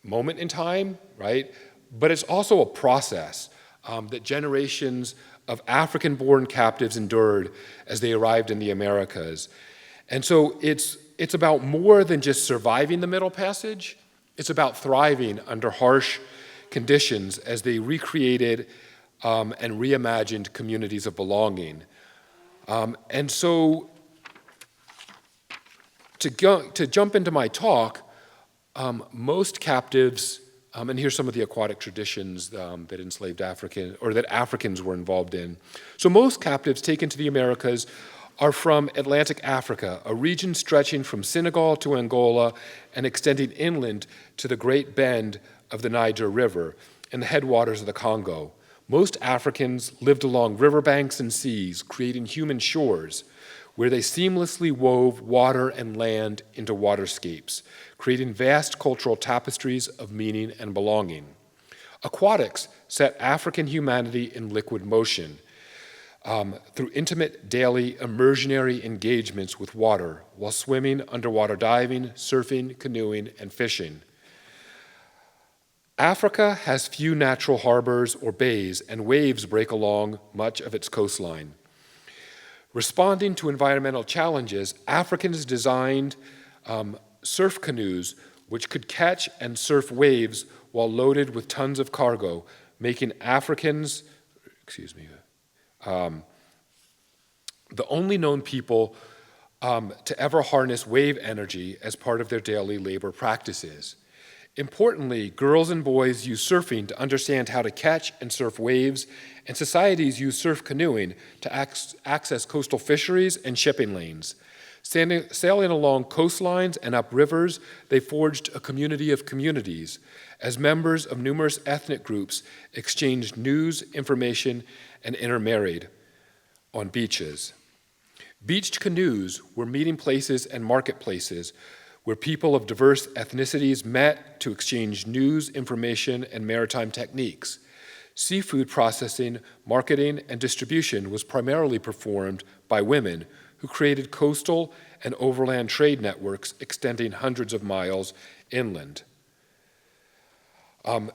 moment in time, right? But it's also a process that generations of African-born captives endured as they arrived in the Americas. And so it's about more than just surviving the Middle Passage. It's about thriving under harsh conditions as they recreated and reimagined communities of belonging. And so to jump into my talk, most captives, and here's some of the aquatic traditions that enslaved African, or that Africans were involved in. So most captives taken to the Americas are from Atlantic Africa, a region stretching from Senegal to Angola and extending inland to the Great Bend of the Niger River and the headwaters of the Congo. Most Africans lived along riverbanks and seas, creating human shores, where they seamlessly wove water and land into waterscapes, creating vast cultural tapestries of meaning and belonging. Aquatics set African humanity in liquid motion through intimate daily immersionary engagements with water while swimming, underwater diving, surfing, canoeing, and fishing. Africa has few natural harbors or bays, and waves break along much of its coastline. Responding to environmental challenges, Africans designed surf canoes which could catch and surf waves while loaded with tons of cargo, making Africans, the only known people to ever harness wave energy as part of their daily labor practices. Importantly, girls and boys use surfing to understand how to catch and surf waves, and societies use surf canoeing to access coastal fisheries and shipping lanes. Sailing along coastlines and up rivers, they forged a community of communities as members of numerous ethnic groups exchanged news, information, and intermarried on beaches. Beached canoes were meeting places and marketplaces where people of diverse ethnicities met to exchange news, information, and maritime techniques. Seafood processing, marketing, and distribution was primarily performed by women who created coastal and overland trade networks extending hundreds of miles inland.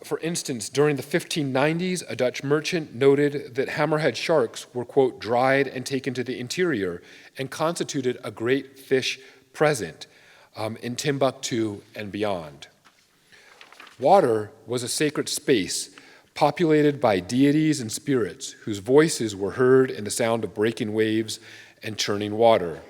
For instance, during the 1590s, a Dutch merchant noted that hammerhead sharks were, quote, dried and taken to the interior and constituted a great fish present in Timbuktu and beyond. Water was a sacred space populated by deities and spirits whose voices were heard in the sound of breaking waves and churning water.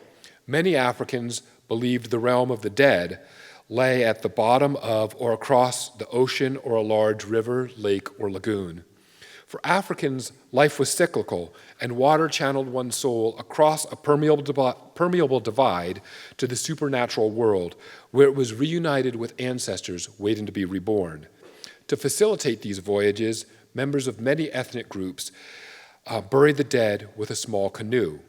Many Africans believed the realm of the dead lay at the bottom of or across the ocean or a large river, lake, or lagoon. For Africans, life was cyclical, and water channeled one's soul across a permeable divide to the supernatural world, where it was reunited with ancestors waiting to be reborn. To facilitate these voyages, members of many ethnic groups buried the dead with a small canoe.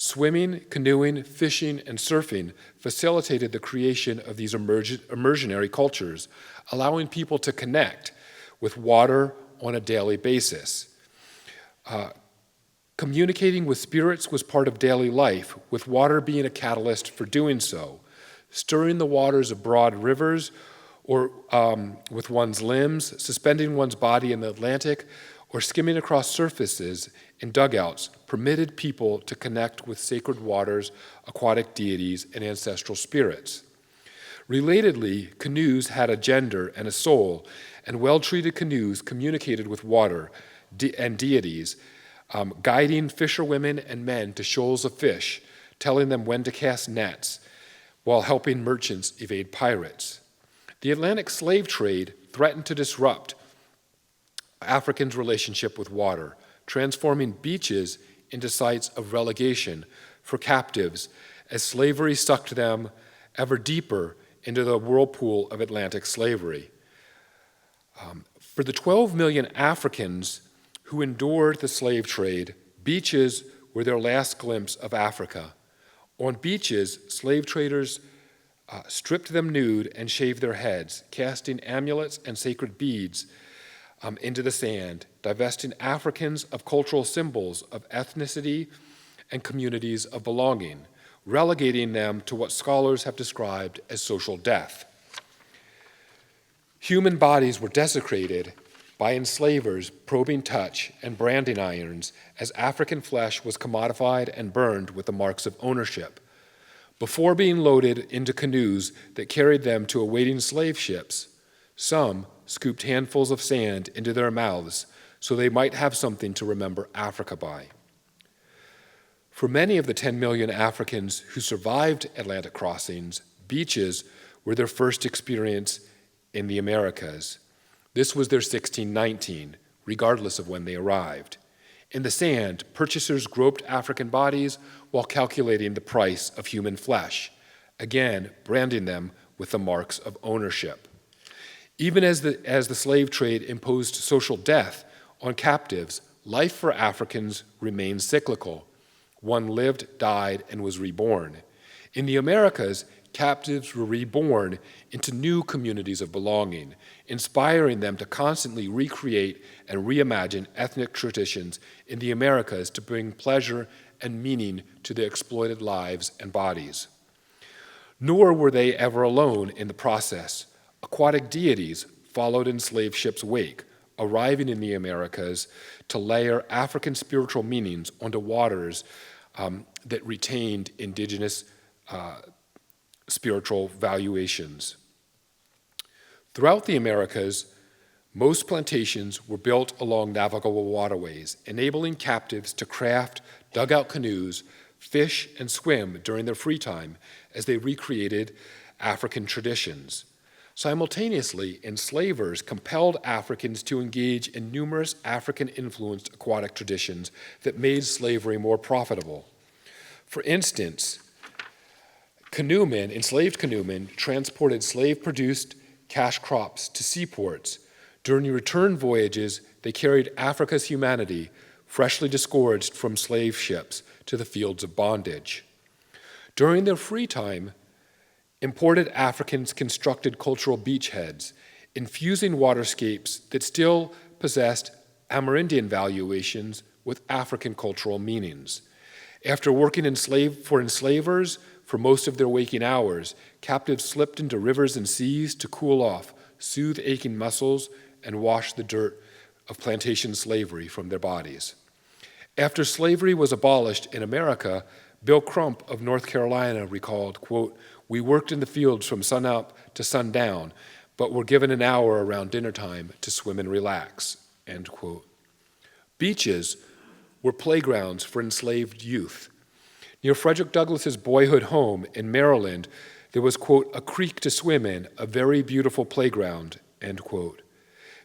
Swimming, canoeing, fishing, and surfing facilitated the creation of these immersionary cultures, allowing people to connect with water on a daily basis. Communicating with spirits was part of daily life, with water being a catalyst for doing so. Stirring the waters of broad rivers or with one's limbs, suspending one's body in the Atlantic, or skimming across surfaces in dugouts permitted people to connect with sacred waters, aquatic deities, and ancestral spirits. Relatedly, canoes had a gender and a soul, and well-treated canoes communicated with water and deities, guiding fisherwomen and men to shoals of fish, telling them when to cast nets, while helping merchants evade pirates. The Atlantic slave trade threatened to disrupt Africans' relationship with water, transforming beaches into sites of relegation for captives as slavery sucked them ever deeper into the whirlpool of Atlantic slavery. For the 12 million Africans who endured the slave trade, beaches were their last glimpse of Africa. On beaches, slave traders stripped them nude and shaved their heads, casting amulets and sacred beads into the sand, divesting Africans of cultural symbols of ethnicity and communities of belonging, relegating them to what scholars have described as social death. Human bodies were desecrated by enslavers probing touch and branding irons as African flesh was commodified and burned with the marks of ownership. Before being loaded into canoes that carried them to awaiting slave ships, some scooped handfuls of sand into their mouths so they might have something to remember Africa by. For many of the 10 million Africans who survived Atlantic crossings, beaches were their first experience in the Americas. This was their 1619, regardless of when they arrived. In the sand, purchasers groped African bodies while calculating the price of human flesh, again branding them with the marks of ownership. Even as the slave trade imposed social death on captives, life for Africans remained cyclical. One lived, died, and was reborn. In the Americas, captives were reborn into new communities of belonging, inspiring them to constantly recreate and reimagine ethnic traditions in the Americas to bring pleasure and meaning to their exploited lives and bodies. Nor were they ever alone in the process. Aquatic deities followed in slave ships' wake, arriving in the Americas to layer African spiritual meanings onto waters that retained indigenous spiritual valuations. Throughout the Americas, most plantations were built along navigable waterways, enabling captives to craft dugout canoes, fish, and swim during their free time as they recreated African traditions. Simultaneously, enslavers compelled Africans to engage in numerous African-influenced aquatic traditions that made slavery more profitable. For instance, enslaved canoemen transported slave-produced cash crops to seaports. During return voyages, they carried Africa's humanity, freshly disgorged from slave ships, to the fields of bondage. During their free time, imported Africans constructed cultural beachheads, infusing waterscapes that still possessed Amerindian valuations with African cultural meanings. After working for enslavers for most of their waking hours, captives slipped into rivers and seas to cool off, soothe aching muscles, and wash the dirt of plantation slavery from their bodies. After slavery was abolished in America, Bill Crump of North Carolina recalled, quote, "We worked in the fields from sunup to sundown, but were given an hour around dinner time to swim and relax," end quote. Beaches were playgrounds for enslaved youth. Near Frederick Douglass's boyhood home in Maryland, there was, quote, "a creek to swim in, a very beautiful playground," end quote.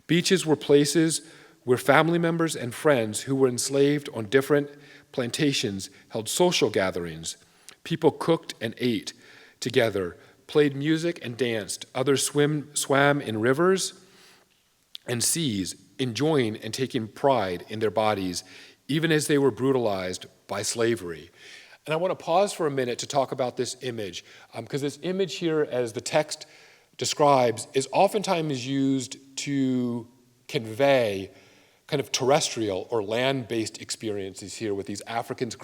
Beaches were places where family members and friends who were enslaved on different plantations held social gatherings. People cooked and ate together, played music and danced. Others swam in rivers and seas, enjoying and taking pride in their bodies, even as they were brutalized by slavery. And I want to pause for a minute to talk about this image, because this image here, as the text describes, is oftentimes used to convey kind of terrestrial or land-based experiences here with these Africans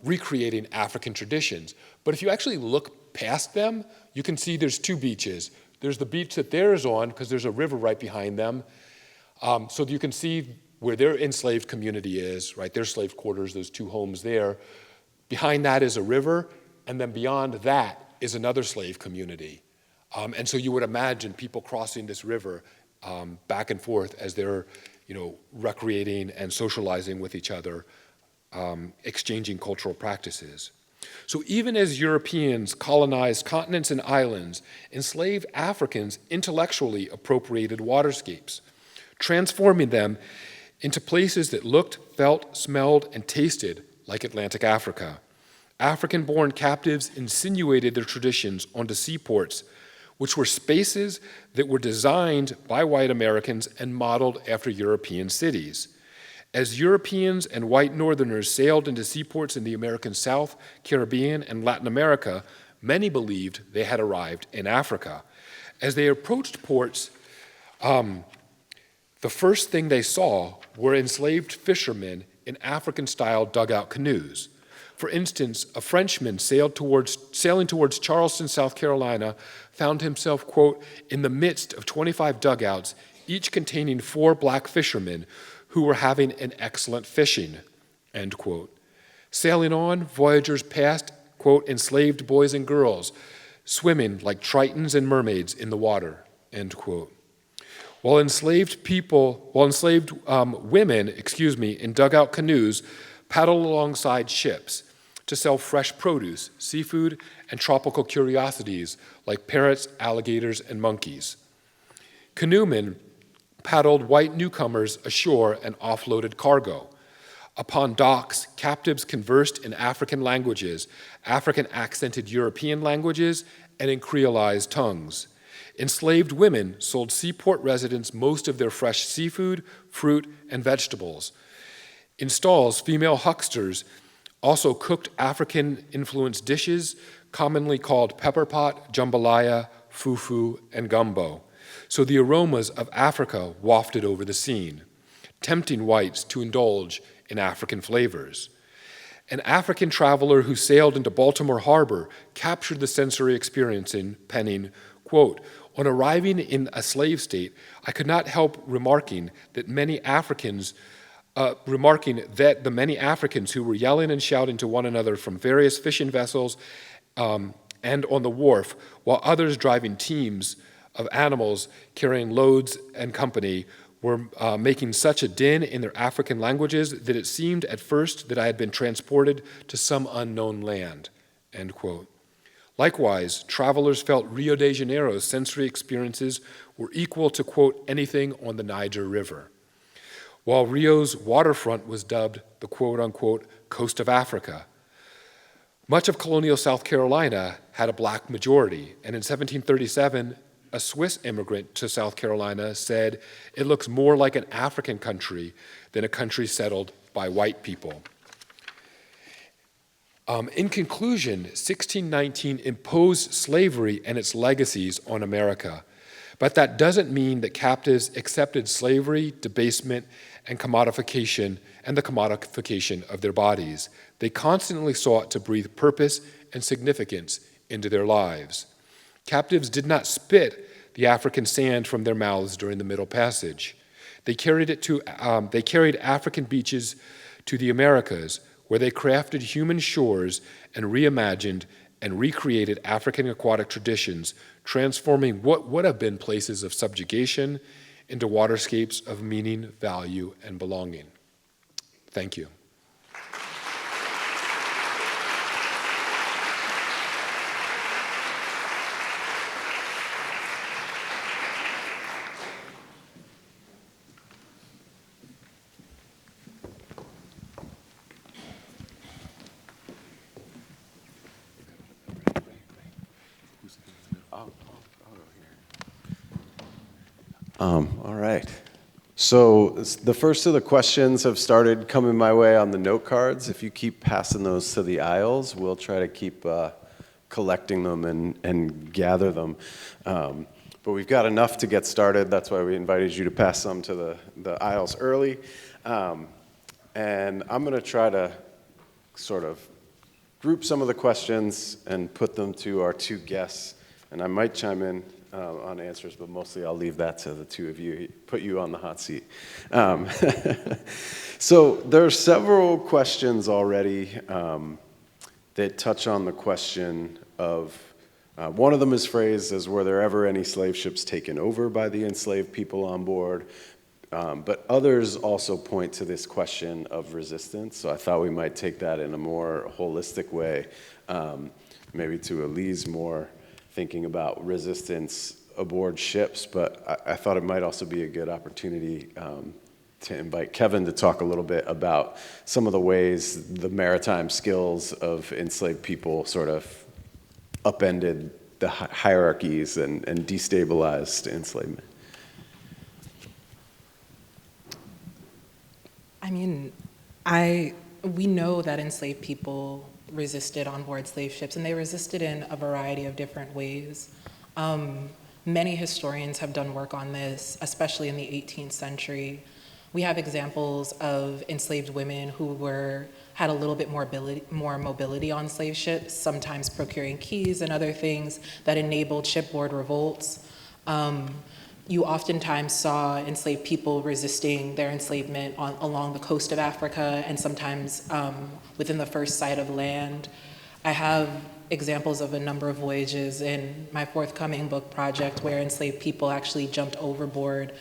recreating African traditions. But if you actually look past them, you can see there's two beaches. There's the beach that theirs on, because there's a river right behind them. So you can see where their enslaved community is, right? Their slave quarters, those two homes there. Behind that is a river, and then beyond that is another slave community. And so you would imagine people crossing this river back and forth as they're, recreating and socializing with each other, exchanging cultural practices. So even as Europeans colonized continents and islands, enslaved Africans intellectually appropriated waterscapes, transforming them into places that looked, felt, smelled, and tasted like Atlantic Africa. African-born captives insinuated their traditions onto seaports, which were spaces that were designed by white Americans and modeled after European cities. As Europeans and white Northerners sailed into seaports in the American South, Caribbean, and Latin America, many believed they had arrived in Africa. As they approached ports, the first thing they saw were enslaved fishermen in African-style dugout canoes. For instance, a Frenchman sailing towards Charleston, South Carolina, found himself, quote, in the midst of 25 dugouts, each containing 4 black fishermen who were having an excellent fishing, end quote. Sailing on, voyagers passed, quote, enslaved boys and girls, swimming like tritons and mermaids in the water, end quote. While enslaved women, in dugout canoes, paddled alongside ships to sell fresh produce, seafood, and tropical curiosities like parrots, alligators, and monkeys. Canoemen paddled white newcomers ashore and offloaded cargo. Upon docks, captives conversed in African languages, African accented European languages, and in creolized tongues. Enslaved women sold seaport residents most of their fresh seafood, fruit, and vegetables. In stalls, female hucksters also cooked African-influenced dishes commonly called pepper pot, jambalaya, fufu, and gumbo. So the aromas of Africa wafted over the scene, tempting whites to indulge in African flavors. An African traveler who sailed into Baltimore Harbor captured the sensory experience in penning, quote, on arriving in a slave state, I could not help remarking that the many Africans who were yelling and shouting to one another from various fishing vessels and on the wharf, while others driving teams of animals carrying loads and company were making such a din in their African languages that it seemed at first that I had been transported to some unknown land, end quote. Likewise, travelers felt Rio de Janeiro's sensory experiences were equal to, quote, anything on the Niger River, while Rio's waterfront was dubbed the, quote, unquote, coast of Africa. Much of colonial South Carolina had a black majority, and in 1737, a Swiss immigrant to South Carolina said, it looks more like an African country than a country settled by white people. In conclusion, 1619 imposed slavery and its legacies on America, but that doesn't mean that captives accepted slavery, debasement, and the commodification of their bodies. They constantly sought to breathe purpose and significance into their lives. Captives did not spit the African sand from their mouths during the Middle Passage. They carried African beaches to the Americas, where they crafted human shores and reimagined and recreated African aquatic traditions, transforming what would have been places of subjugation into waterscapes of meaning, value, and belonging. Thank you.
All right. So the first of the questions have started coming my way on the note cards. If you keep passing those to the aisles, we'll try to keep collecting them and gather them. But we've got enough to get started. That's why we invited you to pass some to the aisles early. And I'm going to try to sort of group some of the questions and put them to our two guests. And I might chime in on answers, but mostly I'll leave that to the two of you, put you on the hot seat. So there are several questions already that touch on the question of, one of them is phrased as, were there ever any slave ships taken over by the enslaved people on board? But others also point to this question of resistance, so I thought we might take that in a more holistic way, maybe to Elise more thinking about resistance aboard ships, but I thought it might also be a good opportunity to invite Kevin to talk a little bit about some of the ways the maritime skills of enslaved people sort of upended the hierarchies and destabilized enslavement.
I mean, we know that enslaved people resisted on board slave ships, and they resisted in a variety of different ways. Many historians have done work on this, especially in the 18th century. We have examples of enslaved women who had a little bit more mobility on slave ships, sometimes procuring keys and other things that enabled shipboard revolts. You oftentimes saw enslaved people resisting their enslavement along the coast of Africa and sometimes within the first sight of land. I have examples of a number of voyages in my forthcoming book project where enslaved people actually jumped overboard,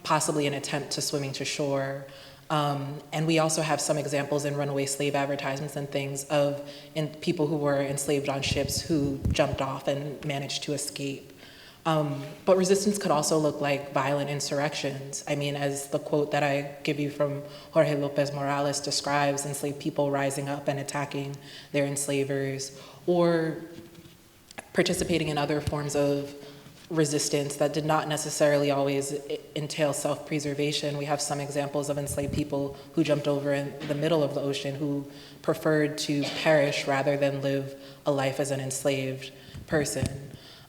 possibly in an attempt to swimming to shore. And we also have some examples in runaway slave advertisements and things of people who were enslaved on ships who jumped off and managed to escape. But resistance could also look like violent insurrections. I mean, as the quote that I give you from Jorge Lopez Morales describes, enslaved people rising up and attacking their enslavers, or participating in other forms of resistance that did not necessarily always entail self-preservation. We have some examples of enslaved people who jumped over in the middle of the ocean who preferred to perish rather than live a life as an enslaved person.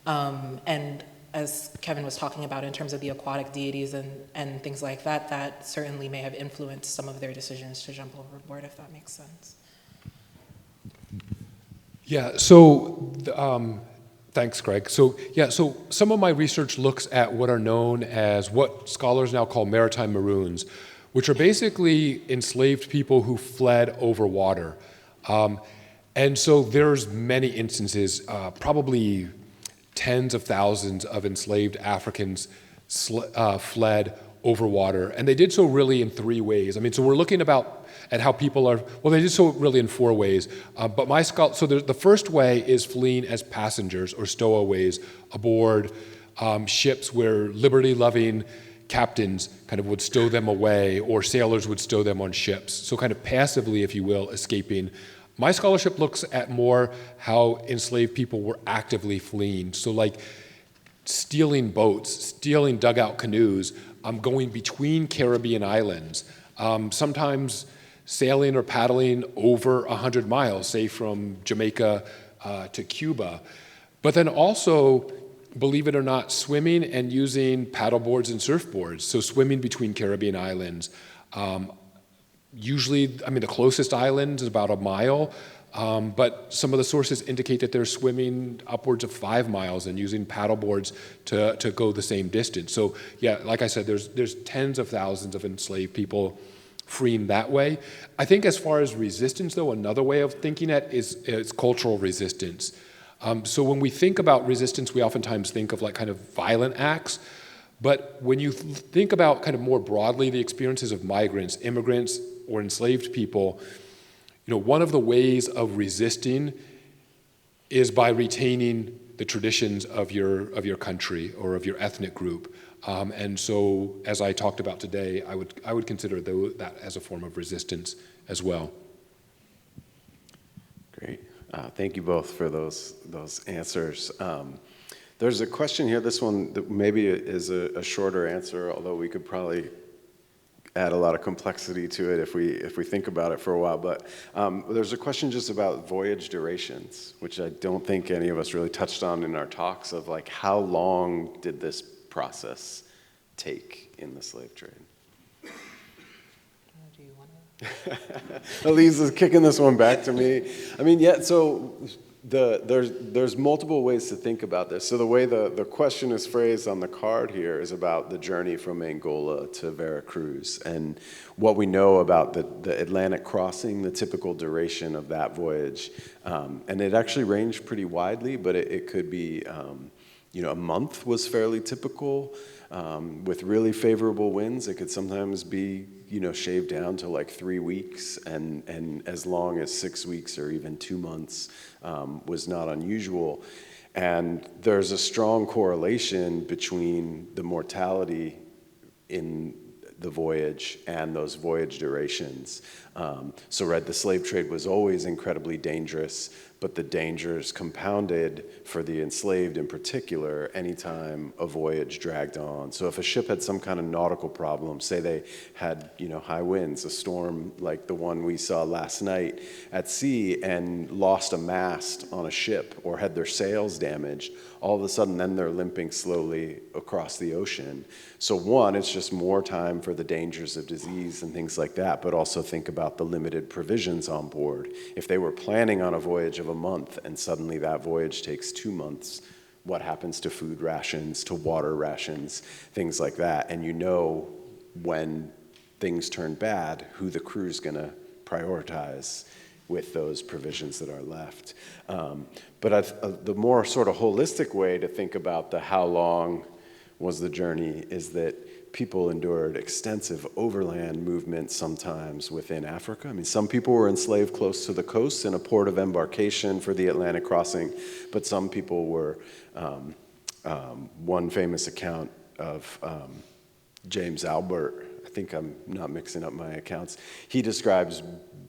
And as Kevin was talking about in terms of the aquatic deities and things like that, that certainly may have influenced some of their decisions to jump overboard, if that makes sense.
Yeah, so thanks, Greg. So some of my research looks at what are known as what scholars now call maritime maroons, which are basically enslaved people who fled over water. And so there's many instances, probably tens of thousands of enslaved Africans fled over water. And they did so really in three ways. I mean, so we're looking at how people are, well, they did so really in four ways. So the first way is fleeing as passengers or stowaways aboard ships where liberty-loving captains kind of would stow them away, or sailors would stow them on ships. So kind of passively, if you will, escaping. My scholarship looks at more how enslaved people were actively fleeing. So like stealing boats, stealing dugout canoes, going between Caribbean islands, sometimes sailing or paddling over 100 miles, say from Jamaica to Cuba. But then also, believe it or not, swimming and using paddle boards and surfboards. So swimming between Caribbean islands. Usually, I mean, the closest island is about a mile, but some of the sources indicate that they're swimming upwards of 5 miles and using paddle boards to go the same distance. So yeah, like I said, there's tens of thousands of enslaved people freeing that way. I think as far as resistance, though, another way of thinking it is cultural resistance. So when we think about resistance, we oftentimes think of like kind of violent acts. But when you think about kind of more broadly the experiences of migrants, immigrants, or enslaved people, one of the ways of resisting is by retaining the traditions of your country or of your ethnic group. And so, as I talked about today, I would consider that as a form of resistance as well.
Great. Thank you both for those answers. There's a question here. This one that maybe is a shorter answer, although we could probably add a lot of complexity to it if we think about it for a while. But there's a question just about voyage durations, which I don't think any of us really touched on in our talks, of like how long did this process take in the slave trade?
Do you want to?
Elise is kicking this one back to me. I mean, yeah, so there's multiple ways to think about this. So the way the question is phrased on the card here is about the journey from Angola to Veracruz and what we know about the Atlantic crossing, the typical duration of that voyage. And it actually ranged pretty widely, but it could be, a month was fairly typical. With really favorable winds, it could sometimes be, shaved down to like 3 weeks, and as long as 6 weeks or even 2 months was not unusual. And there's a strong correlation between the mortality in the voyage and those voyage durations. So the slave trade was always incredibly dangerous, but the dangers compounded for the enslaved in particular anytime a voyage dragged on. So if a ship had some kind of nautical problem, say they had high winds, a storm like the one we saw last night at sea, and lost a mast on a ship or had their sails damaged, all of a sudden then they're limping slowly across the ocean. So one, it's just more time for the dangers of disease and things like that, but also think about the limited provisions on board. If they were planning on a voyage of a month and suddenly that voyage takes 2 months, what happens to food rations, to water rations, things like that? And when things turn bad, who the crew's gonna prioritize with those provisions that are left. But the more sort of holistic way to think about the how long was the journey is that people endured extensive overland movement sometimes within Africa. I mean, some people were enslaved close to the coast in a port of embarkation for the Atlantic crossing, but some people were, one famous account of James Albert, I think I'm not mixing up my accounts, he describes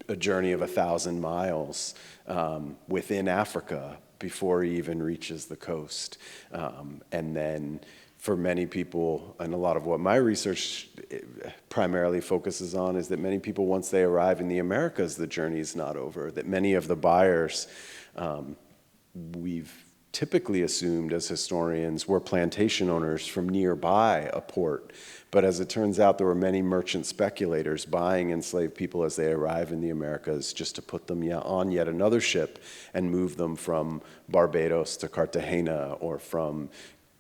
a journey of 1,000 miles within Africa before he even reaches the coast. And then for many people, and a lot of what my research primarily focuses on, is that many people, once they arrive in the Americas, the journey is not over, that many of the buyers we've typically assumed as historians were plantation owners from nearby a port. But as it turns out, there were many merchant speculators buying enslaved people as they arrive in the Americas just to put them on yet another ship and move them from Barbados to Cartagena, or from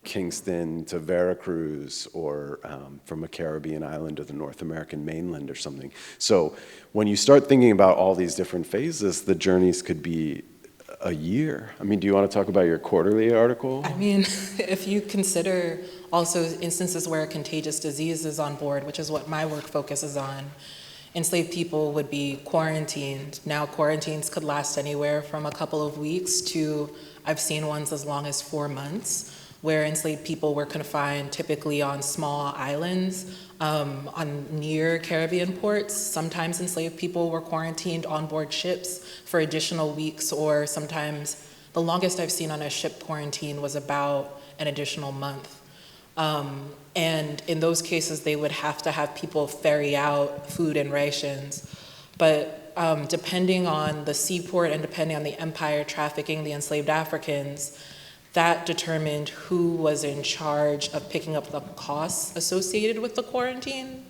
Kingston to Veracruz, or from a Caribbean island to the North American mainland or something. So when you start thinking about all these different phases, the journeys could be a year. I mean, do you want to talk about your quarterly article?
I mean, if you consider also instances where a contagious disease is on board, which is what my work focuses on, enslaved people would be quarantined. Now, quarantines could last anywhere from a couple of weeks to, I've seen ones as long as 4 months, where enslaved people were confined typically on small islands, on near Caribbean ports. Sometimes enslaved people were quarantined on board ships for additional weeks, or sometimes the longest I've seen on a ship quarantine was about an additional month. And in those cases, they would have to have people ferry out food and rations. But depending on the seaport and depending on the empire trafficking the enslaved Africans, that determined who was in charge of picking up the costs associated with the quarantine.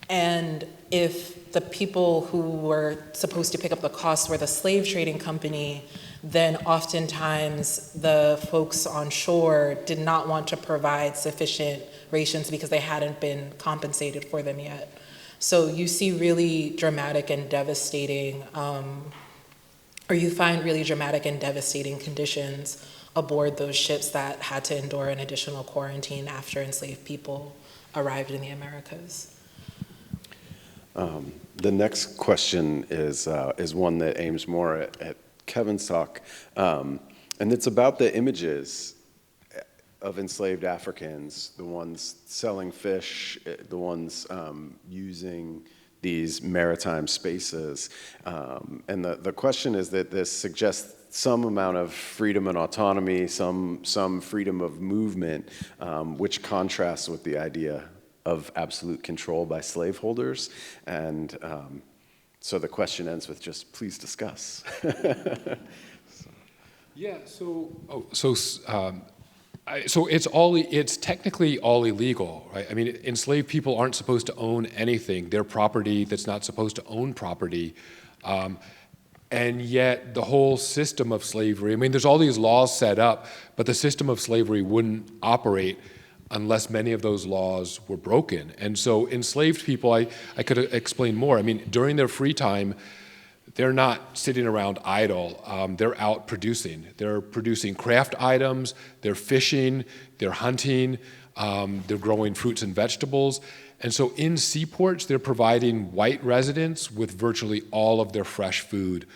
And if the people who were supposed to pick up the costs were the slave trading company, then oftentimes the folks on shore did not want to provide sufficient rations because they hadn't been compensated for them yet. So you see really dramatic and devastating, or you find really dramatic and devastating conditions aboard those ships that had to endure an additional quarantine after enslaved people arrived in the Americas.
The next question is one that aims more at Kevin's talk, and it's about the images of enslaved Africans, the ones selling fish, the ones using these maritime spaces. And the question is that this suggests some amount of freedom and autonomy, some freedom of movement, which contrasts with the idea of absolute control by slaveholders. And so the question ends with just, please discuss.
Yeah. So it's technically all illegal, right? I mean, enslaved people aren't supposed to own anything. They're property that's not supposed to own property. And yet the whole system of slavery, I mean, there's all these laws set up, but the system of slavery wouldn't operate unless many of those laws were broken. And so enslaved people, I could explain more. I mean, during their free time, they're not sitting around idle. They're out producing. They're producing craft items, they're fishing, they're hunting, they're growing fruits and vegetables. And so in seaports, they're providing white residents with virtually all of their fresh food,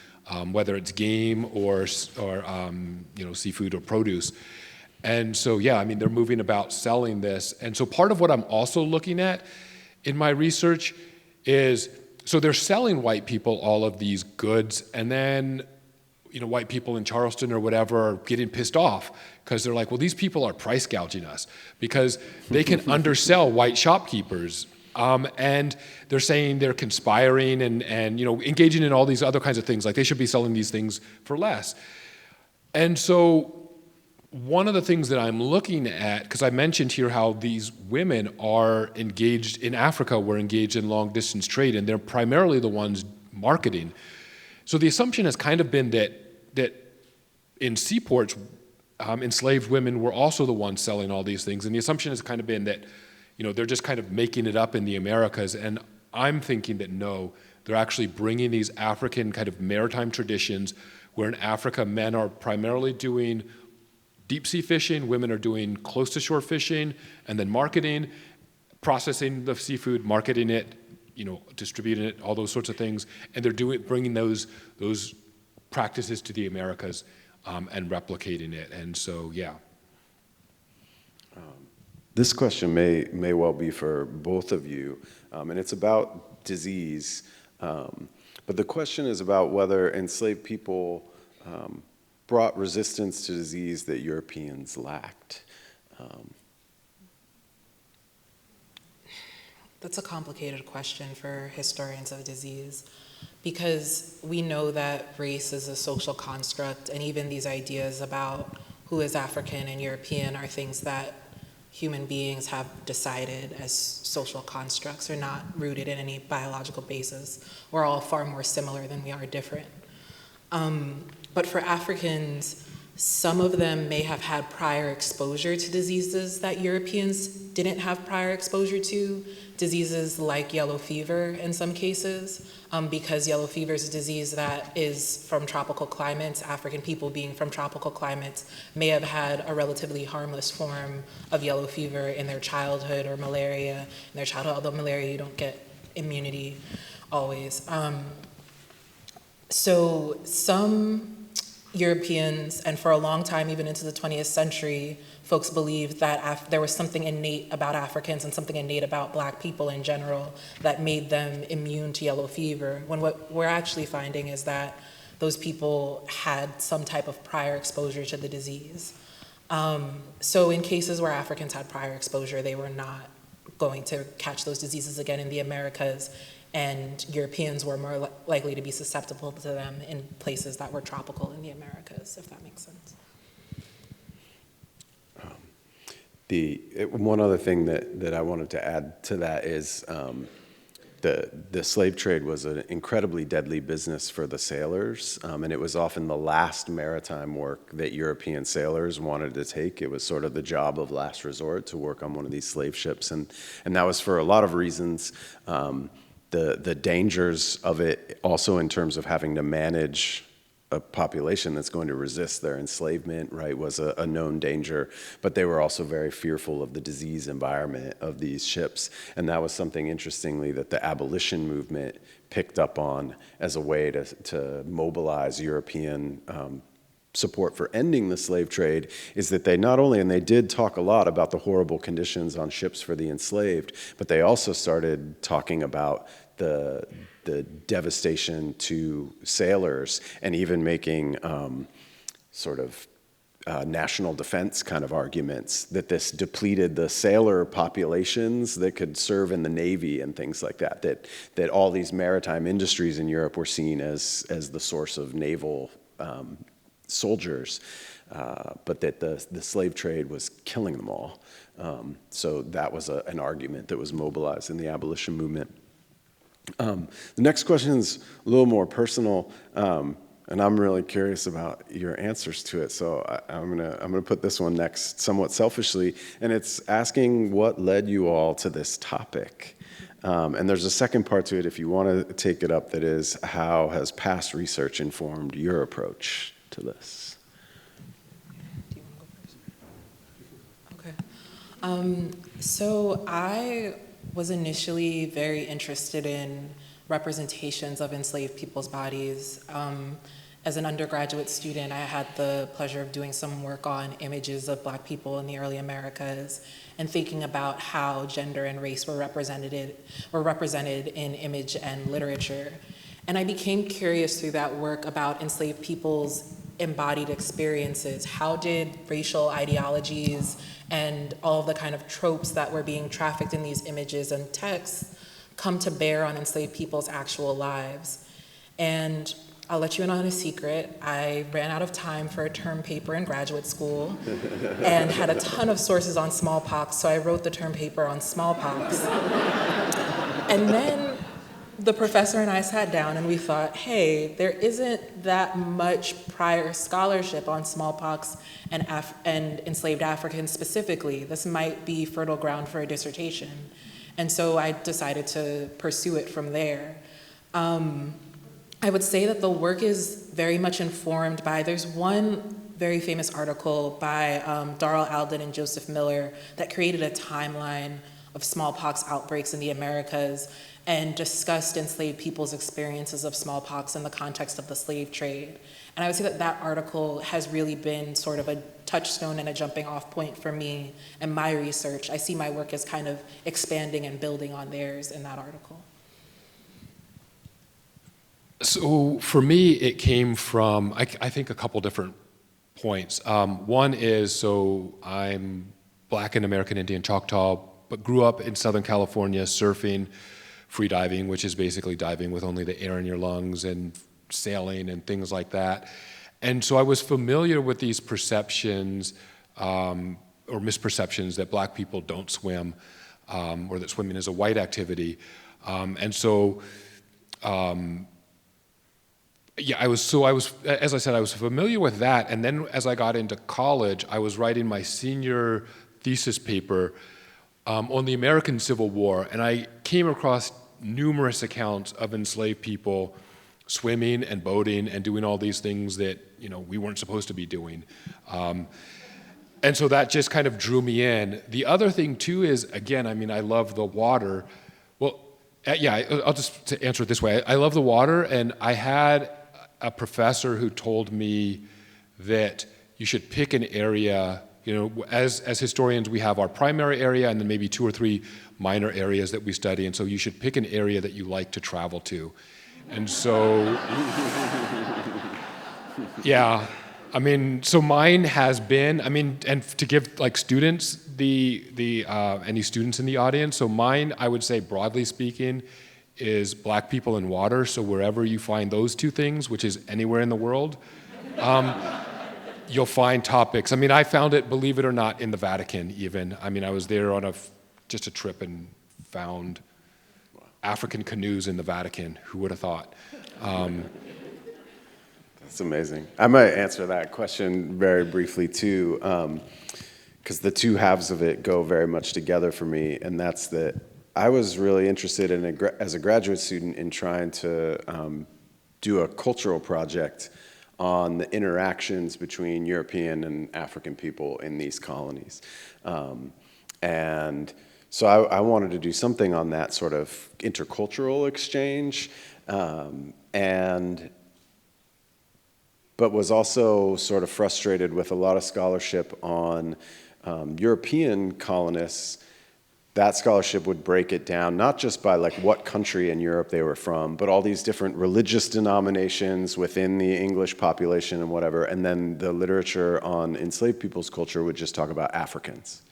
whether it's game or seafood or produce. And so, yeah, I mean, they're moving about selling this. And so part of what I'm also looking at in my research is, so they're selling white people all of these goods, and then white people in Charleston or whatever are getting pissed off because they're like, well, these people are price gouging us because they can undersell white shopkeepers. And they're saying they're conspiring and engaging in all these other kinds of things, like they should be selling these things for less. And so one of the things that I'm looking at, because I mentioned here how these women are engaged in Africa, were engaged in long distance trade, and they're primarily the ones marketing. So the assumption has kind of been that in seaports, enslaved women were also the ones selling all these things. And the assumption has kind of been that, they're just kind of making it up in the Americas. And I'm thinking that no, they're actually bringing these African kind of maritime traditions where in Africa, men are primarily doing deep sea fishing, women are doing close to shore fishing, and then marketing, processing the seafood, marketing it, distributing it, all those sorts of things. And they're bringing those practices to the Americas and replicating it. And so, yeah.
This question may well be for both of you, and it's about disease. But the question is about whether enslaved people brought resistance to disease that Europeans lacked.
That's a complicated question for historians of disease, because we know that race is a social construct, and even these ideas about who is African and European are things that human beings have decided as social constructs, are not rooted in any biological basis. We're all far more similar than we are different. But for Africans, some of them may have had prior exposure to diseases that Europeans didn't have prior exposure to, diseases like yellow fever in some cases, because yellow fever is a disease that is from tropical climates. African people being from tropical climates may have had a relatively harmless form of yellow fever in their childhood, or malaria in their childhood, although malaria you don't get immunity always. So some Europeans, and for a long time, even into the 20th century, folks believed that there was something innate about Africans and something innate about Black people in general that made them immune to yellow fever, when what we're actually finding is that those people had some type of prior exposure to the disease. So in cases where Africans had prior exposure, they were not going to catch those diseases again in the Americas, and Europeans were more likely to be susceptible to them in places that were tropical in the Americas, if that makes sense.
One other thing that I wanted to add to that is the slave trade was an incredibly deadly business for the sailors, and it was often the last maritime work that European sailors wanted to take. It was sort of the job of last resort to work on one of these slave ships, and that was for a lot of reasons. The dangers of it also in terms of having to manage a population that's going to resist their enslavement, right, was a known danger. But they were also very fearful of the disease environment of these ships. And that was something, interestingly, that the abolition movement picked up on as a way to mobilize European support for ending the slave trade, is that they not only, and they did talk a lot about the horrible conditions on ships for the enslaved, but they also started talking about the devastation to sailors, and even making sort of national defense kind of arguments, that this depleted the sailor populations that could serve in the Navy and things like that, that all these maritime industries in Europe were seen as the source of naval soldiers, but that the slave trade was killing them all. So that was an argument that was mobilized in the abolition movement. The next question is a little more personal, and I'm really curious about your answers to it. So I'm gonna put this one next, somewhat selfishly, and it's asking what led you all to this topic. And there's a second part to it, if you want to take it up, that is, how has past research informed your approach to this?
Do you want to go first? Okay. So I was initially very interested in representations of enslaved people's bodies. As an undergraduate student, I had the pleasure of doing some work on images of Black people in the early Americas and thinking about how gender and race were represented in image and literature. And I became curious through that work about enslaved people's embodied experiences. How did racial ideologies and all of the kind of tropes that were being trafficked in these images and texts come to bear on enslaved people's actual lives? And I'll let you in on a secret. I ran out of time for a term paper in graduate school and had a ton of sources on smallpox, so I wrote the term paper on smallpox. And then the professor and I sat down and we thought, hey, there isn't that much prior scholarship on smallpox and enslaved Africans specifically. This might be fertile ground for a dissertation. And so I decided to pursue it from there. I would say that the work is very much informed by, there's one very famous article by Darrell Alden and Joseph Miller that created a timeline of smallpox outbreaks in the Americas and discussed enslaved people's experiences of smallpox in the context of the slave trade. And I would say that that article has really been sort of a touchstone and a jumping off point for me and my research. I see my work as kind of expanding and building on theirs in that article.
So for me, it came from, I think, a couple different points. One is, so I'm Black and American Indian Choctaw, but grew up in Southern California surfing, free diving, which is basically diving with only the air in your lungs, and sailing and things like that. And so I was familiar with these perceptions or misperceptions that Black people don't swim, or that swimming is a white activity. Yeah, I was, as I said, I was familiar with that, and then as I got into college, I was writing my senior thesis paper on the American Civil War, and I came across numerous accounts of enslaved people swimming and boating and doing all these things that, you know, we weren't supposed to be doing. And so that just kind of drew me in. The other thing too is, again, I mean, I love the water. Well, yeah, I'll just answer it this way. I love the water, and I had a professor who told me that you should pick an area. You know, as historians, we have our primary area and then maybe 2 or 3 minor areas that we study, and so you should pick an area that you like to travel to. And so, yeah, I mean, so mine has been, I mean, and to give like students, any students in the audience, so mine, I would say broadly speaking, is Black people and water. So wherever you find those 2 things, which is anywhere in the world, you'll find topics. I mean, I found it, believe it or not, in the Vatican even. I mean, I was there on just a trip and found African canoes in the Vatican. Who would have thought?
That's amazing. I might answer that question very briefly too, because the 2 halves of it go very much together for me, and that's that I was really interested in, as a graduate student, in trying to do a cultural project on the interactions between European and African people in these colonies. And so I wanted to do something on that sort of intercultural exchange, but was also sort of frustrated with a lot of scholarship on European colonists that scholarship would break it down, not just by like what country in Europe they were from, but all these different religious denominations within the English population and whatever. And then the literature on enslaved people's culture would just talk about Africans.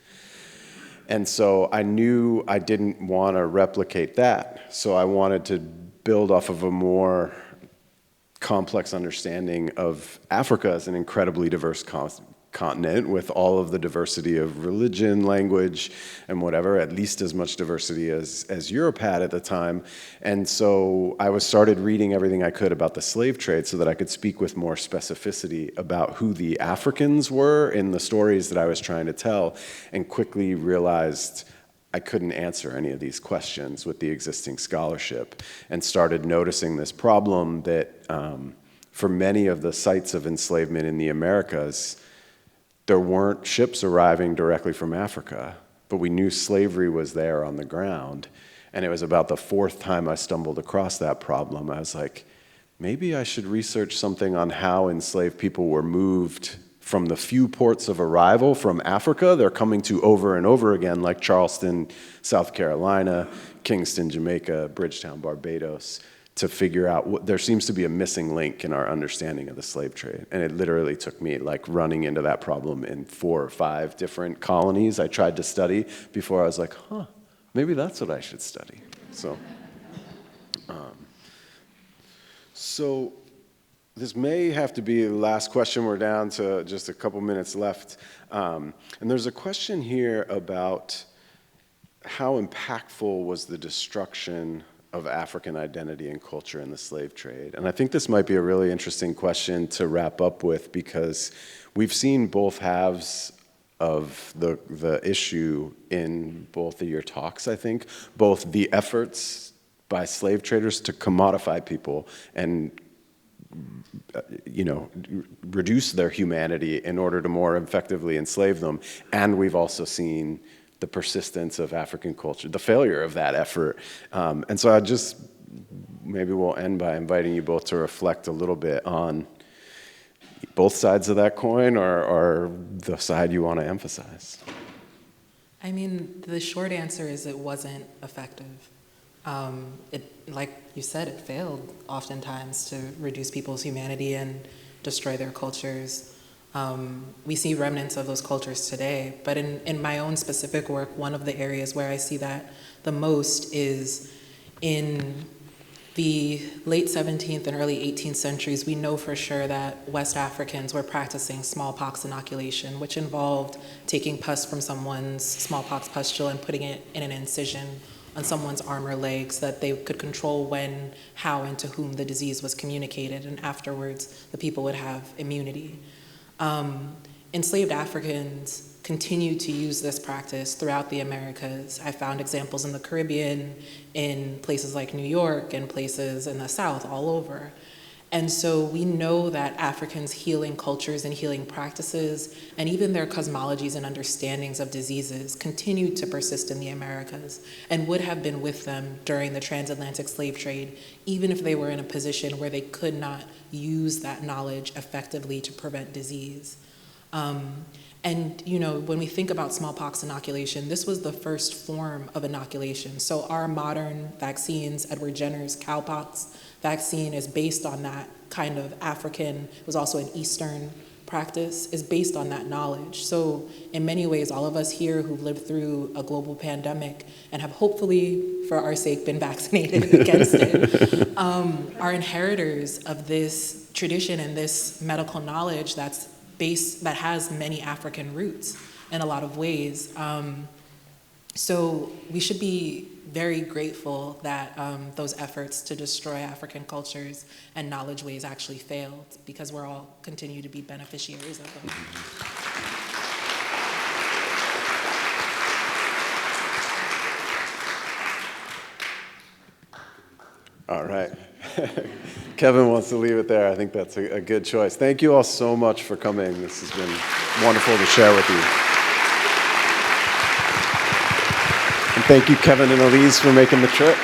And so I knew I didn't want to replicate that. So I wanted to build off of a more complex understanding of Africa as an incredibly diverse continent with all of the diversity of religion, language, and whatever, at least as much diversity as Europe had at the time. And so I started reading everything I could about the slave trade so that I could speak with more specificity about who the Africans were in the stories that I was trying to tell, and quickly realized I couldn't answer any of these questions with the existing scholarship, and started noticing this problem that for many of the sites of enslavement in the Americas, there weren't ships arriving directly from Africa, but we knew slavery was there on the ground. And it was about the fourth time I stumbled across that problem. I was like, maybe I should research something on how enslaved people were moved from the few ports of arrival from Africa they're coming to over and over again, like Charleston, South Carolina, Kingston, Jamaica, Bridgetown, Barbados, to figure out there seems to be a missing link in our understanding of the slave trade. And it literally took me like running into that problem in 4 or 5 different colonies I tried to study before I was like, maybe that's what I should study. So this may have to be the last question. We're down to just a couple minutes left. And there's a question here about how impactful was the destruction of African identity and culture in the slave trade. And I think this might be a really interesting question to wrap up with, because we've seen both halves of the issue in both of your talks, I think. Both the efforts by slave traders to commodify people and reduce their humanity in order to more effectively enslave them. And we've also seen the persistence of African culture, the failure of that effort. And so maybe we'll end by inviting you both to reflect a little bit on both sides of that coin, or the side you want to emphasize.
I mean, the short answer is it wasn't effective. Like you said, it failed oftentimes to reduce people's humanity and destroy their cultures. We see remnants of those cultures today, but in my own specific work, one of the areas where I see that the most is in the late 17th and early 18th centuries. We know for sure that West Africans were practicing smallpox inoculation, which involved taking pus from someone's smallpox pustule and putting it in an incision on someone's arm or leg so that they could control when, how, and to whom the disease was communicated, and afterwards the people would have immunity. Enslaved Africans continued to use this practice throughout the Americas. I found examples in the Caribbean, in places like New York, and places in the South, all over. And so we know that Africans' healing cultures and healing practices, and even their cosmologies and understandings of diseases, continued to persist in the Americas and would have been with them during the transatlantic slave trade, even if they were in a position where they could not use that knowledge effectively to prevent disease. And when we think about smallpox inoculation, this was the first form of inoculation. So our modern vaccines, Edward Jenner's cowpox vaccine, is based on that kind of African, it was also an Eastern practice, is based on that knowledge. So in many ways, all of us here who've lived through a global pandemic and have hopefully, for our sake, been vaccinated against it, are inheritors of this tradition and this medical knowledge that has many African roots in a lot of ways. So we should be very grateful that those efforts to destroy African cultures and knowledge ways actually failed, because we're all continue to be beneficiaries of them.
All right. Kevin wants to leave it there. I think that's a good choice. Thank you all so much for coming. This has been wonderful to share with you. And thank you, Kevin and Elise, for making the trip.